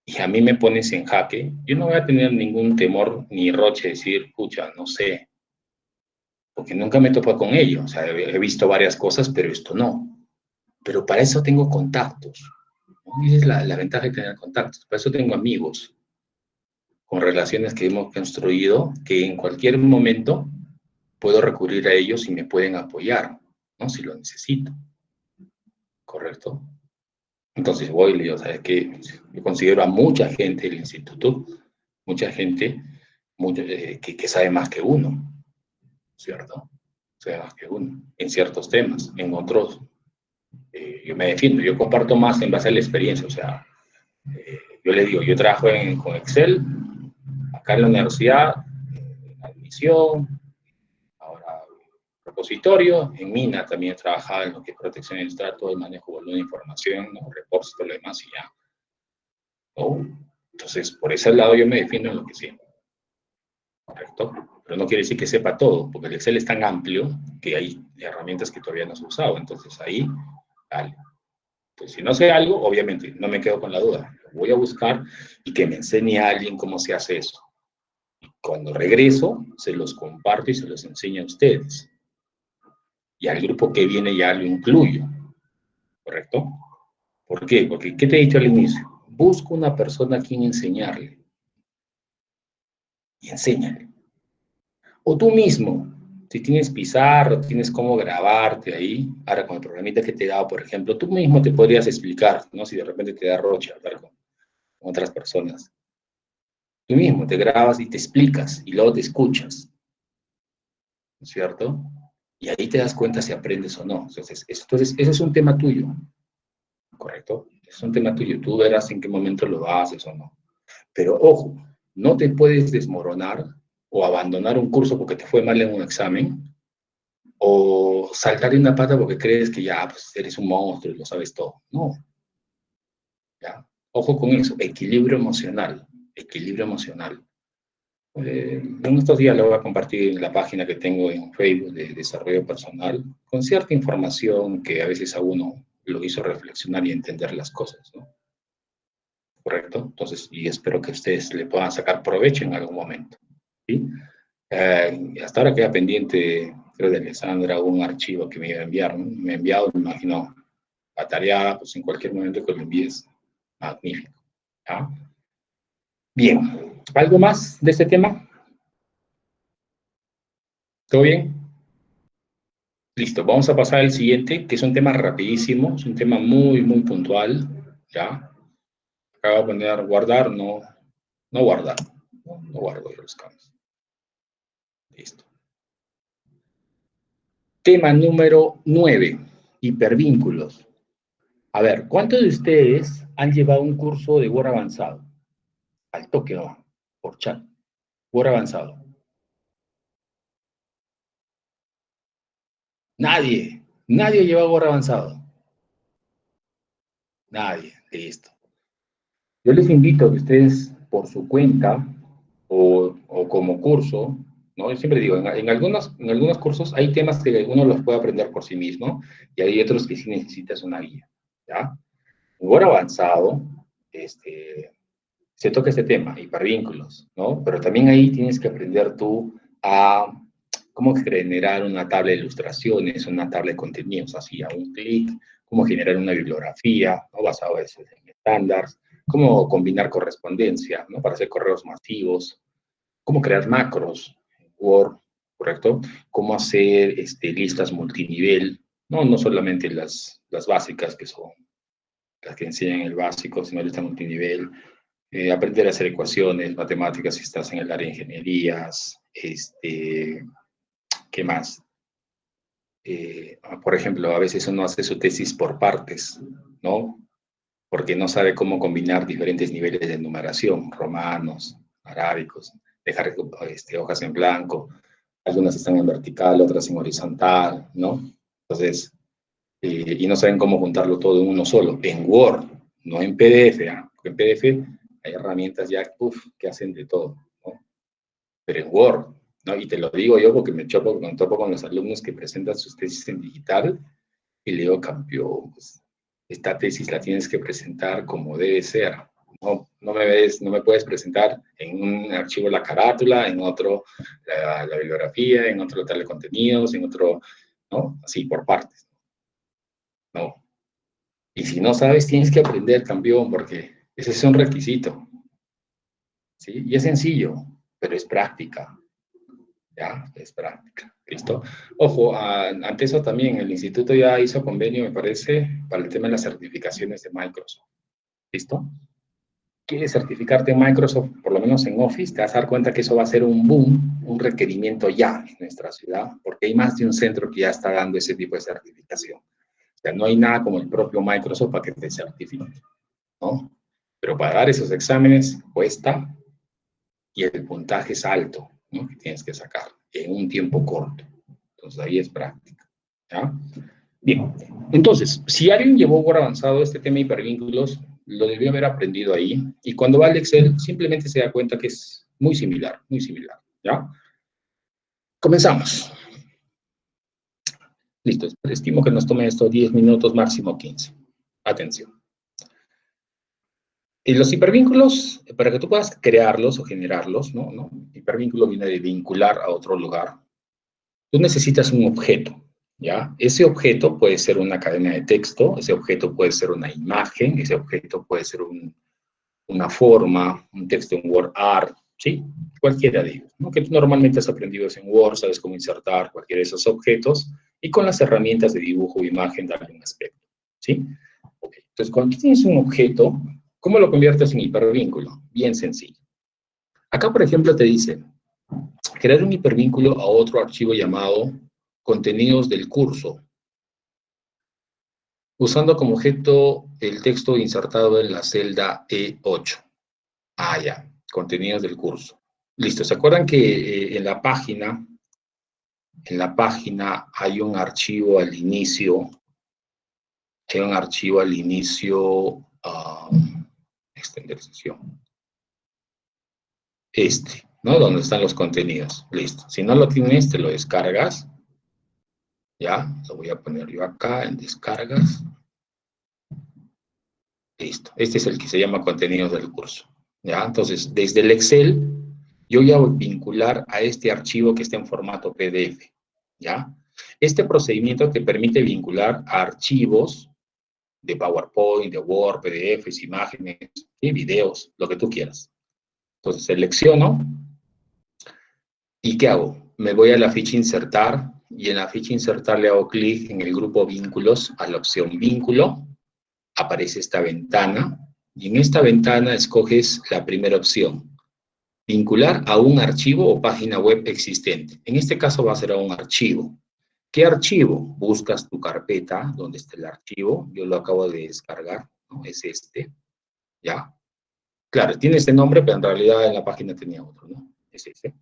y a mí me pones en jaque, yo no voy a tener ningún temor ni roche de decir, pucha, no sé, porque nunca me topo con ello. O sea, he visto varias cosas, pero esto no. Pero para eso tengo contactos, ¿no? Y esa es la ventaja de tener contactos. Para eso tengo amigos con relaciones que hemos construido, que en cualquier momento puedo recurrir a ellos y me pueden apoyar, ¿no? Si lo necesito, ¿correcto? Entonces voy y le digo, ¿sabes qué? Yo considero a mucha gente del instituto, mucha gente que sabe más que uno, ¿cierto? Sabe más que uno, en ciertos temas, en otros yo me defiendo, yo comparto más en base a la experiencia, o sea, yo le digo, yo trabajo con Excel, acá en la universidad, en admisión, ahora repositorio, en Mina también he trabajado en lo que es protección del estrato, el manejo de volumen de información, ¿no? Reports, todo lo demás y ya. ¿No? Entonces, por ese lado yo me defiendo en lo que sé, ¿correcto? Pero no quiere decir que sepa todo, porque el Excel es tan amplio que hay herramientas que todavía no has usado, entonces ahí, dale. Pues si no sé algo, obviamente, no me quedo con la duda. Lo voy a buscar y que me enseñe a alguien cómo se hace eso. Y cuando regreso, se los comparto y se los enseño a ustedes. Y al grupo que viene ya lo incluyo, ¿correcto? ¿Por qué? Porque, ¿qué te he dicho al inicio? Busco una persona a quien enseñarle. Y enséñale. O tú mismo, si tienes pizarra, tienes cómo grabarte ahí, ahora con el programita que te he dado, por ejemplo, tú mismo te podrías explicar, ¿no? Si de repente te da roche hablar con otras personas. Tú mismo te grabas y te explicas y luego te escuchas, ¿no es cierto? Y ahí te das cuenta si aprendes o no. Entonces, ese es un tema tuyo, ¿correcto? Es un tema tuyo. Tú verás en qué momento lo haces o no. Pero ojo, no te puedes desmoronar o abandonar un curso porque te fue mal en un examen o saltar de una pata porque crees que ya pues, eres un monstruo y lo sabes todo. No. ¿Ya? Ojo con eso. Equilibrio emocional. Equilibrio emocional. En estos días le voy a compartir en la página que tengo en Facebook de desarrollo personal, con cierta información que a veces a uno lo hizo reflexionar y entender las cosas, ¿no? ¿Correcto? Entonces, y espero que ustedes le puedan sacar provecho en algún momento, ¿sí? Hasta ahora queda pendiente, creo, de Alessandra, un archivo que me iba a enviar, ¿no? Me ha enviado, me imagino, la tarea, pues en cualquier momento que lo envíes, magnífico. ¿Ya? Bien, ¿algo más de este tema? ¿Todo bien? Listo, vamos a pasar al siguiente, que es un tema rapidísimo, es un tema muy, muy puntual, ¿ya? Acabo de poner guardar, no, no guardar, no guardo yo los cambios. Listo. Tema número 9, hipervínculos. A ver, ¿cuántos de ustedes han llevado un curso de Word avanzado? Al toque, no, por chat. Word avanzado. Nadie, nadie lleva Word avanzado. Nadie, listo. Yo les invito a que ustedes, por su cuenta o como curso, ¿no? Yo siempre digo, en algunos cursos hay temas que uno los puede aprender por sí mismo y hay otros que sí necesitas una guía, ¿ya? En Word avanzado, se toca este tema, hipervínculos, ¿no? Pero también ahí tienes que aprender tú a cómo generar una tabla de ilustraciones, una tabla de contenidos, así a un clic, cómo generar una bibliografía, ¿no? Basado en estándares, cómo combinar correspondencia, ¿no? Para hacer correos masivos, cómo crear macros en Word, ¿correcto? Cómo hacer listas multinivel, ¿no? No solamente las básicas, que son las que enseñan el básico, sino listas multinivel, aprender a hacer ecuaciones, matemáticas si estás en el área de ingenierías, ¿qué más? Por ejemplo, a veces uno hace su tesis por partes, ¿no? Porque no sabe cómo combinar diferentes niveles de numeración, romanos, arábicos, dejar hojas en blanco, algunas están en vertical, otras en horizontal, ¿no? Entonces, y no saben cómo juntarlo todo en uno solo, en Word, no en PDF, ¿eh? Porque en PDF hay herramientas ya, que hacen de todo, ¿no? Pero en Word, ¿no? Y te lo digo yo porque me topo con los alumnos que presentan sus tesis en digital y le digo, campeón, pues, esta tesis la tienes que presentar como debe ser. No, no me puedes presentar en un archivo la carátula, en otro la bibliografía, en otro tal de contenidos, en otro, ¿no? Así, por partes. No. Y si no sabes, tienes que aprender, campeón, porque ese es un requisito. ¿Sí? Y es sencillo, pero es práctica. ¿Ya? Es práctica. ¿Listo? Ojo, ante eso también el instituto ya hizo convenio, me parece, para el tema de las certificaciones de Microsoft. ¿Listo? Quieres certificarte en Microsoft, por lo menos en Office, te vas a dar cuenta que eso va a ser un boom, un requerimiento ya en nuestra ciudad, porque hay más de un centro que ya está dando ese tipo de certificación. O sea, no hay nada como el propio Microsoft para que te certifique, ¿no? Pero para dar esos exámenes cuesta y el puntaje es alto, ¿no? Que tienes que sacar en un tiempo corto. Entonces ahí es práctica, ¿ya? Bien, entonces, si alguien llevó Word avanzado, este tema de hipervínculos, lo debió haber aprendido ahí, y cuando va al Excel, simplemente se da cuenta que es muy similar, ¿ya? Comenzamos. Listo, estimo que nos tome esto 10 minutos, máximo 15. Atención. Y los hipervínculos, para que tú puedas crearlos o generarlos, ¿no? Hipervínculo viene de vincular a otro lugar. Tú necesitas un objeto, ¿ya? Ese objeto puede ser una cadena de texto, ese objeto puede ser una imagen, ese objeto puede ser una forma, un texto en Word Art, ¿sí? Cualquiera de ellos, ¿no? Que tú normalmente has aprendido en Word, sabes cómo insertar cualquiera de esos objetos y con las herramientas de dibujo o imagen darle un aspecto, ¿sí? Okay. Entonces, cuando tienes un objeto, ¿cómo lo conviertes en hipervínculo? Bien sencillo. Acá, por ejemplo, te dice, crear un hipervínculo a otro archivo llamado contenidos del curso, usando como objeto el texto insertado en la celda E8. Ah, ya, contenidos del curso. Listo, ¿se acuerdan que en la página hay un archivo al inicio, extender sesión, ¿no? Donde están los contenidos. Listo. Si no lo tienes, te lo descargas. Ya, lo voy a poner yo acá en descargas. Listo. Este es el que se llama contenidos del curso. ¿Ya? Entonces, desde el Excel, yo ya voy a vincular a este archivo que está en formato PDF. ¿Ya? Este procedimiento te permite vincular a archivos de PowerPoint, de Word, PDFs, imágenes, y videos, lo que tú quieras. Entonces selecciono, ¿y qué hago? Me voy a la ficha insertar, y en la ficha insertar le hago clic en el grupo vínculos, a la opción vínculo, aparece esta ventana, y en esta ventana escoges la primera opción, vincular a un archivo o página web existente. En este caso va a ser a un archivo. ¿Qué archivo? Buscas tu carpeta donde está el archivo, yo lo acabo de descargar, ¿no? Es este, ¿ya? Claro, tiene este nombre, pero en realidad en la página tenía otro, ¿no? Es este.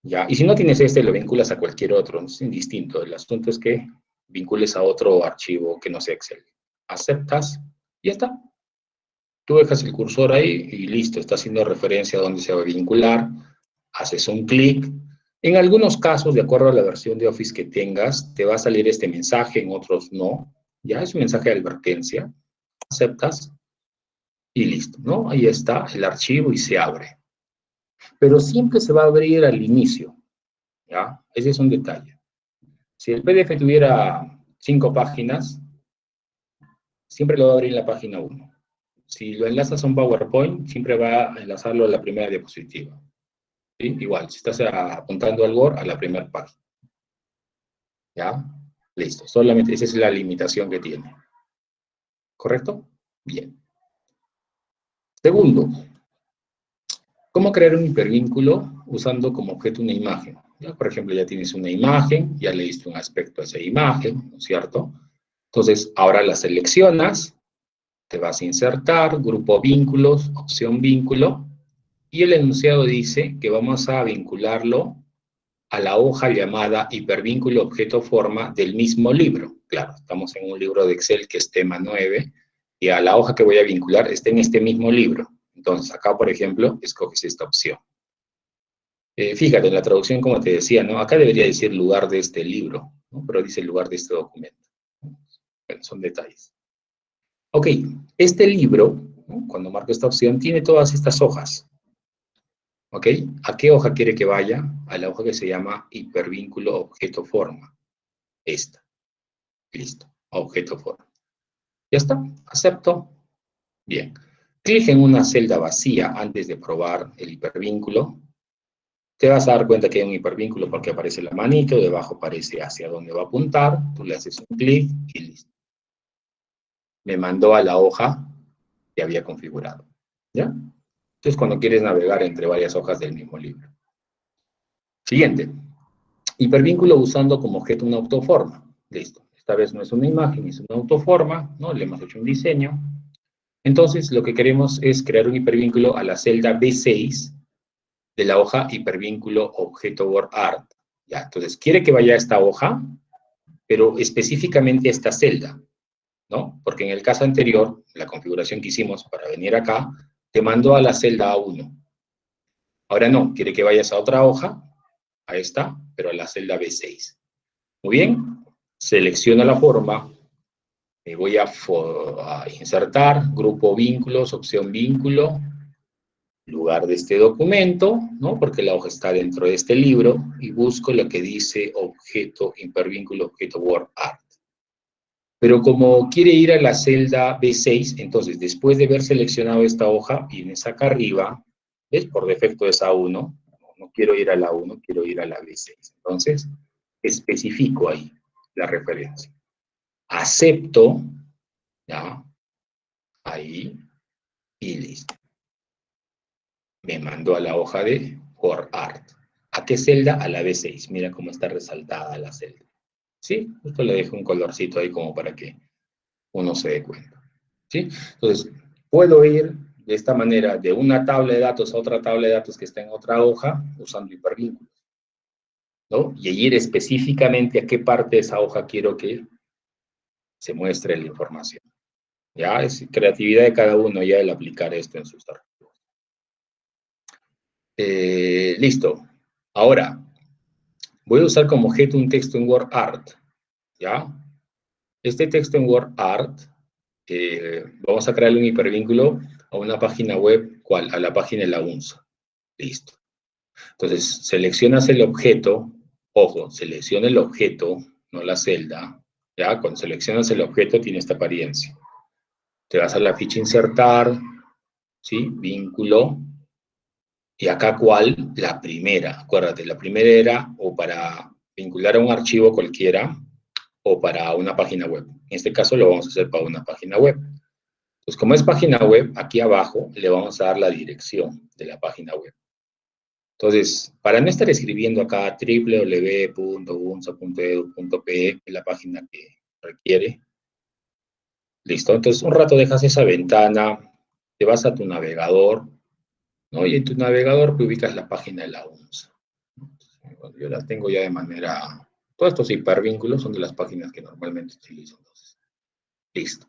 ¿Ya? Y si no tienes este, lo vinculas a cualquier otro, es indistinto. El asunto es que vincules a otro archivo que no sea Excel. Aceptas y ya está. Tú dejas el cursor ahí y listo, está haciendo referencia a dónde se va a vincular, haces un clic. En algunos casos, de acuerdo a la versión de Office que tengas, te va a salir este mensaje, en otros no. Ya es un mensaje de advertencia. Aceptas y listo, ¿no? Ahí está el archivo y se abre. Pero siempre se va a abrir al inicio, ¿ya? Ese es un detalle. Si el PDF tuviera 5 páginas, siempre lo va a abrir en la página 1. Si lo enlazas a un PowerPoint, siempre va a enlazarlo a la primera diapositiva. ¿Sí? Igual, si estás apuntando al Word, a la primera página. ¿Ya? Listo. Solamente esa es la limitación que tiene. ¿Correcto? Bien. Segundo, ¿cómo crear un hipervínculo usando como objeto una imagen? ¿Ya? Por ejemplo, ya tienes una imagen, ya le diste un aspecto a esa imagen, ¿no es cierto? Entonces, ahora la seleccionas, te vas a insertar, grupo vínculos, opción vínculo, y el enunciado dice que vamos a vincularlo a la hoja llamada hipervínculo objeto forma del mismo libro. Claro, estamos en un libro de Excel que es tema 9, y a la hoja que voy a vincular está en este mismo libro. Entonces, acá, por ejemplo, escoges esta opción. Fíjate, en la traducción, como te decía, ¿no? Acá debería decir lugar de este libro, ¿no? Pero dice lugar de este documento. Bueno, son detalles. Ok, este libro, ¿no? Cuando marco esta opción, tiene todas estas hojas. ¿Ok? ¿A qué hoja quiere que vaya? A la hoja que se llama hipervínculo objeto forma. Esta. Listo. Objeto forma. Ya está. Acepto. Bien. Clic en una celda vacía antes de probar el hipervínculo. Te vas a dar cuenta que hay un hipervínculo porque aparece la manito, debajo aparece hacia dónde va a apuntar. Tú le haces un clic y listo. Me mandó a la hoja que había configurado. ¿Ya? Entonces, cuando quieres navegar entre varias hojas del mismo libro. Siguiente. Hipervínculo usando como objeto una autoforma. Listo. Esta vez no es una imagen, es una autoforma, ¿no? Le hemos hecho un diseño. Entonces, lo que queremos es crear un hipervínculo a la celda B6 de la hoja hipervínculo objeto WordArt. Ya, entonces, quiere que vaya a esta hoja, pero específicamente a esta celda, ¿no? Porque en el caso anterior, la configuración que hicimos para venir acá, te mandó a la celda A1. Ahora no, quiere que vayas a otra hoja, a esta, pero a la celda B6. Muy bien, selecciono la forma, me voy a insertar, grupo vínculos, opción vínculo, lugar de este documento, ¿no? Porque la hoja está dentro de este libro, y busco lo que dice objeto, hipervínculo, objeto WordArt. Pero como quiere ir a la celda B6, entonces después de haber seleccionado esta hoja, vienes acá arriba, ¿ves? Por defecto es A1, no quiero ir a la A1, quiero ir a la B6. Entonces, especifico ahí la referencia. Acepto, ¿ya? Ahí, y listo. Me mandó a la hoja de WordArt. ¿A qué celda? A la B6. Mira cómo está resaltada la celda. ¿Sí? Justo le dejo un colorcito ahí como para que uno se dé cuenta. ¿Sí? Entonces, puedo ir de esta manera de una tabla de datos a otra tabla de datos que está en otra hoja usando hipervínculos, ¿no? Y ir específicamente a qué parte de esa hoja quiero que se muestre la información. Ya es creatividad de cada uno ya el aplicar esto en sus archivos. Listo. Ahora, voy a usar como objeto un texto en WordArt. ¿Ya? Este texto en WordArt, vamos a crearle un hipervínculo a una página web, ¿cuál? A la página de la UNSA. Listo. Entonces, seleccionas el objeto, ojo, selecciona el objeto, no la celda, ¿Ya? Cuando seleccionas el objeto tiene esta apariencia. Te vas a la ficha insertar, ¿sí? Vínculo. Y acá, ¿cuál? La primera. Acuérdate, la primera era o para vincular a un archivo cualquiera o para una página web. En este caso lo vamos a hacer para una página web. Entonces, como es página web, aquí abajo le vamos a dar la dirección de la página web. Entonces, para no estar escribiendo acá www.unsa.edu.pe, la página que requiere, listo. Entonces, un rato dejas esa ventana, te vas a tu navegador, ¿no? Y en tu navegador te ubicas la página de la UNSA. Yo la tengo ya de manera... Todos estos hipervínculos son de las páginas que normalmente utilizo. Entonces, listo.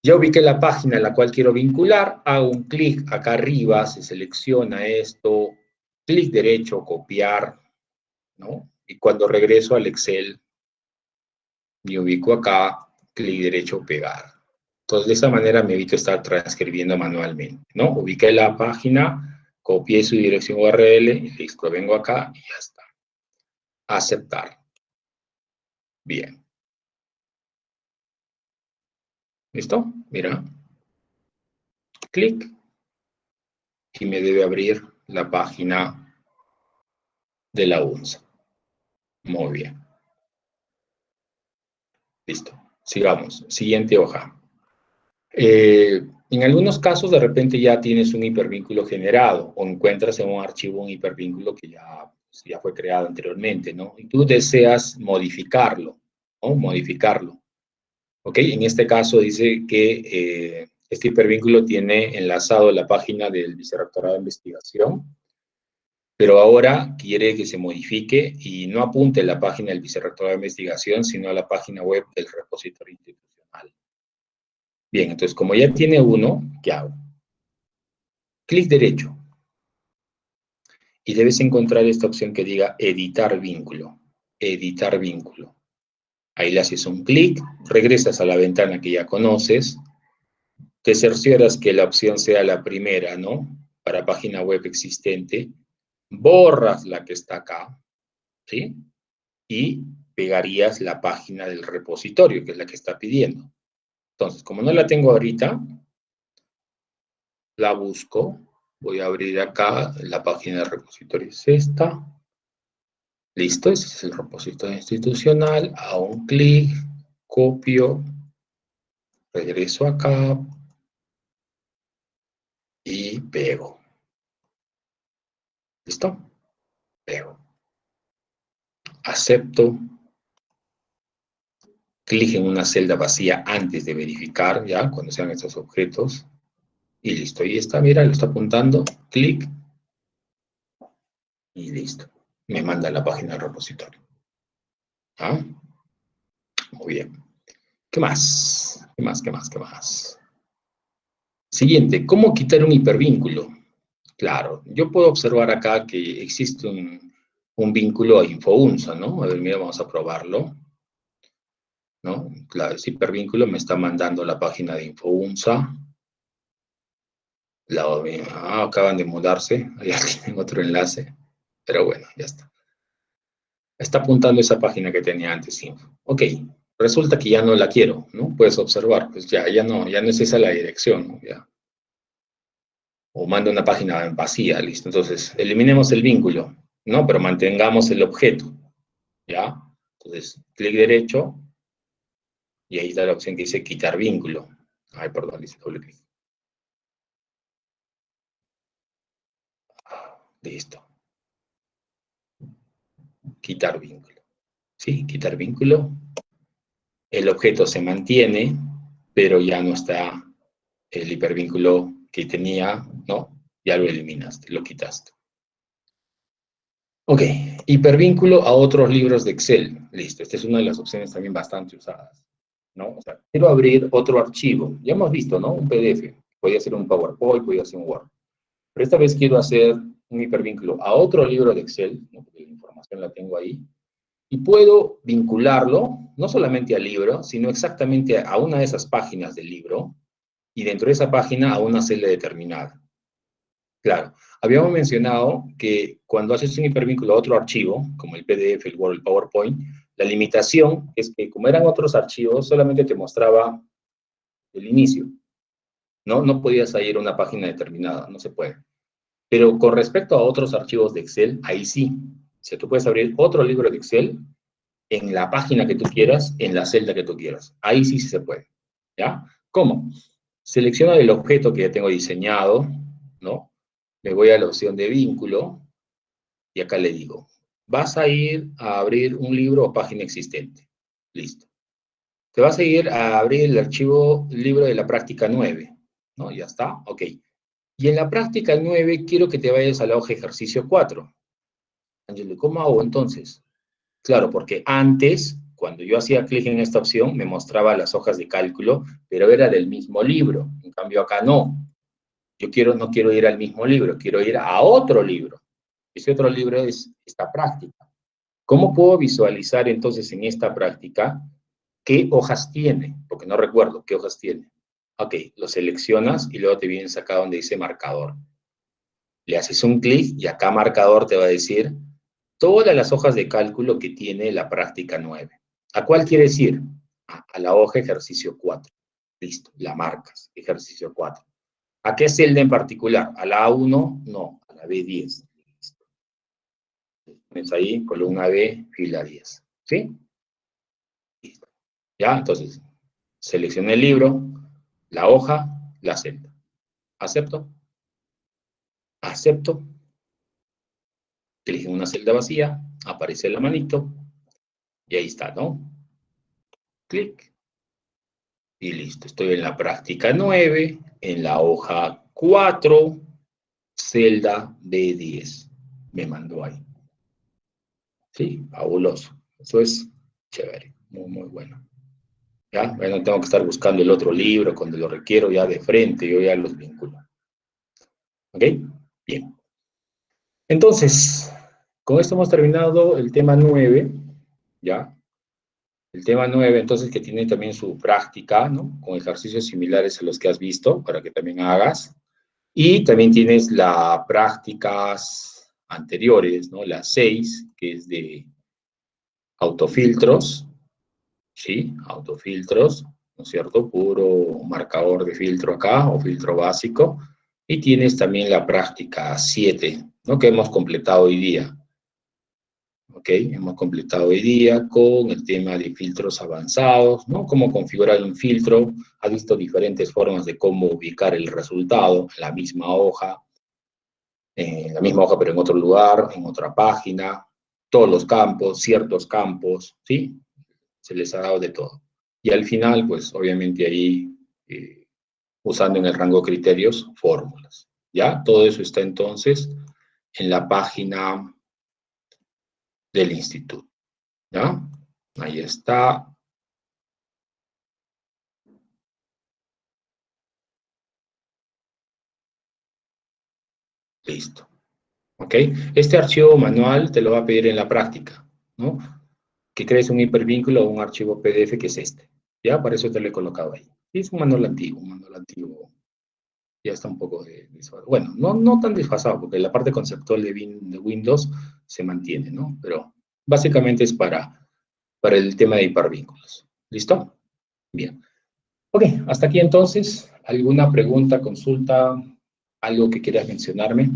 Ya ubiqué la página a la cual quiero vincular, hago un clic acá arriba, se selecciona esto, clic derecho, copiar, ¿no? Y cuando regreso al Excel, me ubico acá, clic derecho, pegar. Entonces, de esa manera me evito estar transcribiendo manualmente, ¿no? Ubiqué la página, copié su dirección URL, y listo, vengo acá y ya está. Aceptar. Bien. ¿Listo? Mira. Clic. Y me debe abrir la página de la UNSA. Muy bien. Listo. Sigamos. Siguiente hoja. En algunos casos, de repente ya tienes un hipervínculo generado o encuentras en un archivo un hipervínculo que ya fue creado anteriormente, ¿no? Y tú deseas modificarlo, ¿no? Modificarlo. ¿Ok? En este caso dice que este hipervínculo tiene enlazado la página del Vicerrectorado de Investigación, pero ahora quiere que se modifique y no apunte la página del Vicerrectorado de Investigación, sino a la página web del repositorio institucional. Bien, entonces como ya tiene uno, ¿qué hago? Clic derecho. Y debes encontrar esta opción que diga editar vínculo. Editar vínculo. Ahí le haces un clic, regresas a la ventana que ya conoces, te cercioras que la opción sea la primera, ¿no? Para página web existente, borras la que está acá, ¿sí? Y pegarías la página del repositorio, que es la que está pidiendo. Entonces, como no la tengo ahorita, la busco. Voy a abrir acá la página del repositorio. Es esta. Listo, ese es el repositorio institucional. Hago un clic, copio, regreso acá y pego. ¿Listo? Pego. Acepto. Clic en una celda vacía antes de verificar, ya, cuando sean estos objetos. Y listo, ahí está, mira, lo está apuntando. Clic. Y listo. Me manda a la página del repositorio. ¿Ah? Muy bien. ¿Qué más? ¿Qué más? ¿Qué más? ¿Qué más? Siguiente, ¿cómo quitar un hipervínculo? Claro, yo puedo observar acá que existe un vínculo a InfoUNSA, ¿no? A ver, mira, vamos a probarlo, ¿no? Claro, ese hipervínculo me está mandando a la página de InfoUNSA. Acaban de mudarse, ya tienen otro enlace, pero bueno, ya está. Está apuntando esa página que tenía antes, info. Ok, resulta que ya no la quiero, ¿no? Puedes observar, pues ya no es esa la dirección, ¿no? Ya. O manda una página vacía, listo. Entonces, eliminemos el vínculo, ¿no? Pero mantengamos el objeto, ¿ya? Entonces, clic derecho, y ahí está la opción que dice quitar vínculo. Ay, perdón, dice doble clic. Listo. Quitar vínculo. ¿Sí? Quitar vínculo. El objeto se mantiene, pero ya no está el hipervínculo que tenía, ¿no? Ya lo eliminaste, lo quitaste. Ok, hipervínculo a otros libros de Excel. Listo, esta es una de las opciones también bastante usadas, ¿no? O sea, quiero abrir otro archivo. Ya hemos visto, ¿no? Un PDF. Podría ser un PowerPoint, podría ser un Word. Pero esta vez quiero hacer un hipervínculo a otro libro de Excel, ¿no? Porque la información la tengo ahí. Y puedo vincularlo, no solamente al libro, sino exactamente a una de esas páginas del libro, y dentro de esa página a una celda determinada. Claro, habíamos mencionado que cuando haces un hipervínculo a otro archivo, como el PDF, el Word, el PowerPoint, la limitación es que como eran otros archivos, solamente te mostraba el inicio, ¿no? No podías ir a una página determinada, no se puede. Pero con respecto a otros archivos de Excel, ahí sí. O sea, tú puedes abrir otro libro de Excel en la página que tú quieras, en la celda que tú quieras. Ahí sí, sí se puede, ¿ya? ¿Cómo? Selecciono el objeto que ya tengo diseñado, ¿no? Me voy a la opción de vínculo y acá le digo, vas a ir a abrir un libro o página existente. Listo. Te vas a ir a abrir el archivo libro de la práctica 9, ¿no? Ya está, ok. Y en la práctica 9 quiero que te vayas a la hoja ejercicio 4. Ángel, ¿cómo hago entonces? Claro, porque antes, cuando yo hacía clic en esta opción, me mostraba las hojas de cálculo, pero era del mismo libro. En cambio acá no. No quiero ir al mismo libro, quiero ir a otro libro. Ese otro libro es esta práctica. ¿Cómo puedo visualizar entonces en esta práctica qué hojas tiene? Porque no recuerdo qué hojas tiene. Ok, lo seleccionas y luego te vienes acá donde dice marcador. Le haces un clic y acá marcador te va a decir todas las hojas de cálculo que tiene la práctica 9. ¿A cuál quieres ir? A la hoja ejercicio 4. Listo, la marcas, ejercicio 4. ¿A qué celda en particular? ¿A la A1? No, a la B10. Listo. Pones ahí, columna B, fila 10. ¿Sí? Listo. Ya, entonces, seleccioné el libro, la hoja, la celda. ¿Acepto? Acepto. Clic en una celda vacía, aparece la manito, y ahí está, ¿no? Clic. Y listo, estoy en la práctica 9, en la hoja 4, celda B10. Me mandó ahí. Sí, fabuloso. Eso es chévere, muy, muy bueno. ¿Ya? Bueno, tengo que estar buscando el otro libro cuando lo requiero ya de frente, yo ya los vinculo. ¿Ok? Bien. Entonces, con esto hemos terminado el tema 9, ¿ya? El tema 9, entonces, que tiene también su práctica, ¿no? Con ejercicios similares a los que has visto, para que también hagas. Y también tienes las prácticas anteriores, ¿no? Las 6, que es de autofiltros, ¿sí? Autofiltros, ¿no es cierto? Puro marcador de filtro acá, o filtro básico. Y tienes también la práctica 7, ¿no? Que hemos completado hoy día. ¿Ok? Hemos completado hoy día con el tema de filtros avanzados, ¿no? Cómo configurar un filtro. Has visto diferentes formas de cómo ubicar el resultado en la misma hoja pero en otro lugar, en otra página, todos los campos, ciertos campos, ¿sí? Se les ha dado de todo. Y al final, pues obviamente ahí, usando en el rango de criterios, fórmulas, ¿ya? Todo eso está entonces en la página del instituto, ¿ya? Ahí está. Listo. ¿Ok? Este archivo manual te lo va a pedir en la práctica, ¿no? Que crees un hipervínculo o un archivo PDF que es este. ¿Ya? Para eso te lo he colocado ahí. Y es un manual antiguo. Ya está un poco desfasado. Bueno, no tan desfasado, porque la parte conceptual de Windows se mantiene, ¿no? Pero básicamente es para el tema de hipervínculos. ¿Listo? Bien. Ok, hasta aquí entonces. ¿Alguna pregunta, consulta, algo que quieras mencionarme?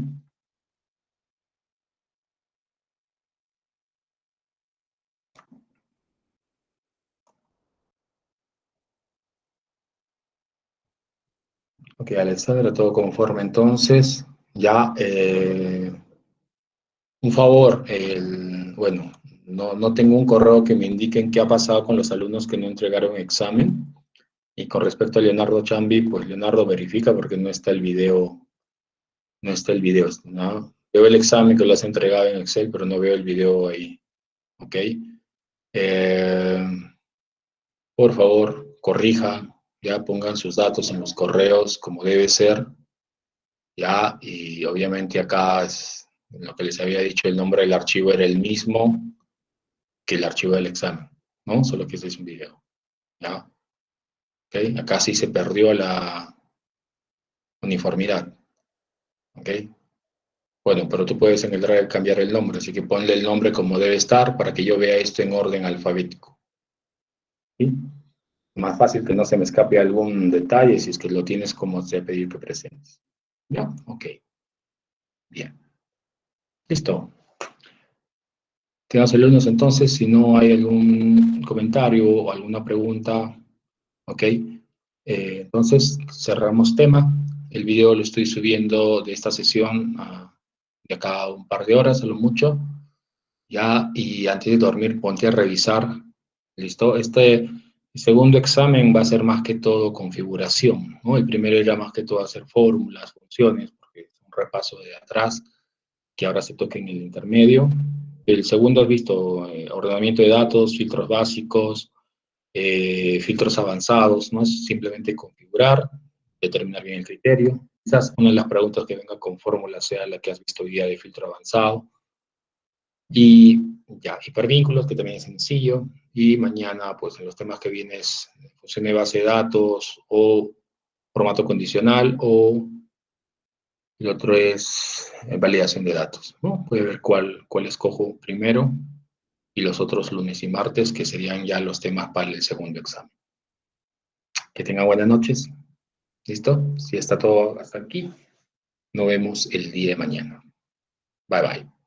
Ok, Alexandra, todo conforme entonces. Ya, un favor, bueno, no tengo un correo que me indiquen qué ha pasado con los alumnos que no entregaron examen. Y con respecto a Leonardo Chambi, pues Leonardo verifica porque no está el video, no está el video, ¿no? Veo el examen que lo has entregado en Excel, pero no veo el video ahí, ¿ok? Eh, por favor, corrija, ya pongan sus datos en los correos como debe ser, ya, y obviamente acá es lo que les había dicho, el nombre del archivo era el mismo que el archivo del examen, ¿no? Solo que este es un video, ¿ya? ¿Ok? Acá sí se perdió la uniformidad, ¿ok? Bueno, pero tú puedes en el Drive cambiar el nombre, así que ponle el nombre como debe estar para que yo vea esto en orden alfabético. ¿Sí? Más fácil que no se me escape algún detalle si es que lo tienes como te voy a pedir que presentes. ¿Ya? Ok. Bien. Listo. Quedamos el lunes entonces. Si no hay algún comentario o alguna pregunta, ok. Entonces cerramos tema. El video lo estoy subiendo de esta sesión de acá a un par de horas, a lo mucho. Ya, y antes de dormir, ponte a revisar. ¿Listo? Este segundo examen va a ser más que todo configuración, ¿no? El primero era más que todo hacer fórmulas, funciones, porque es un repaso de atrás, que ahora se toca en el intermedio. El segundo has visto ordenamiento de datos, filtros básicos, filtros avanzados, ¿no? Es simplemente configurar, determinar bien el criterio. Quizás una de las preguntas que venga con fórmula sea la que has visto hoy día de filtro avanzado. Y ya, hipervínculos, que también es sencillo. Y mañana, pues en los temas que vienen es función de base de datos o formato condicional o el otro es validación de datos, ¿no? Puede ver cuál escojo primero y los otros lunes y martes, que serían ya los temas para el segundo examen. Que tengan buenas noches. ¿Listo? Si está todo hasta aquí, nos vemos el día de mañana. Bye bye.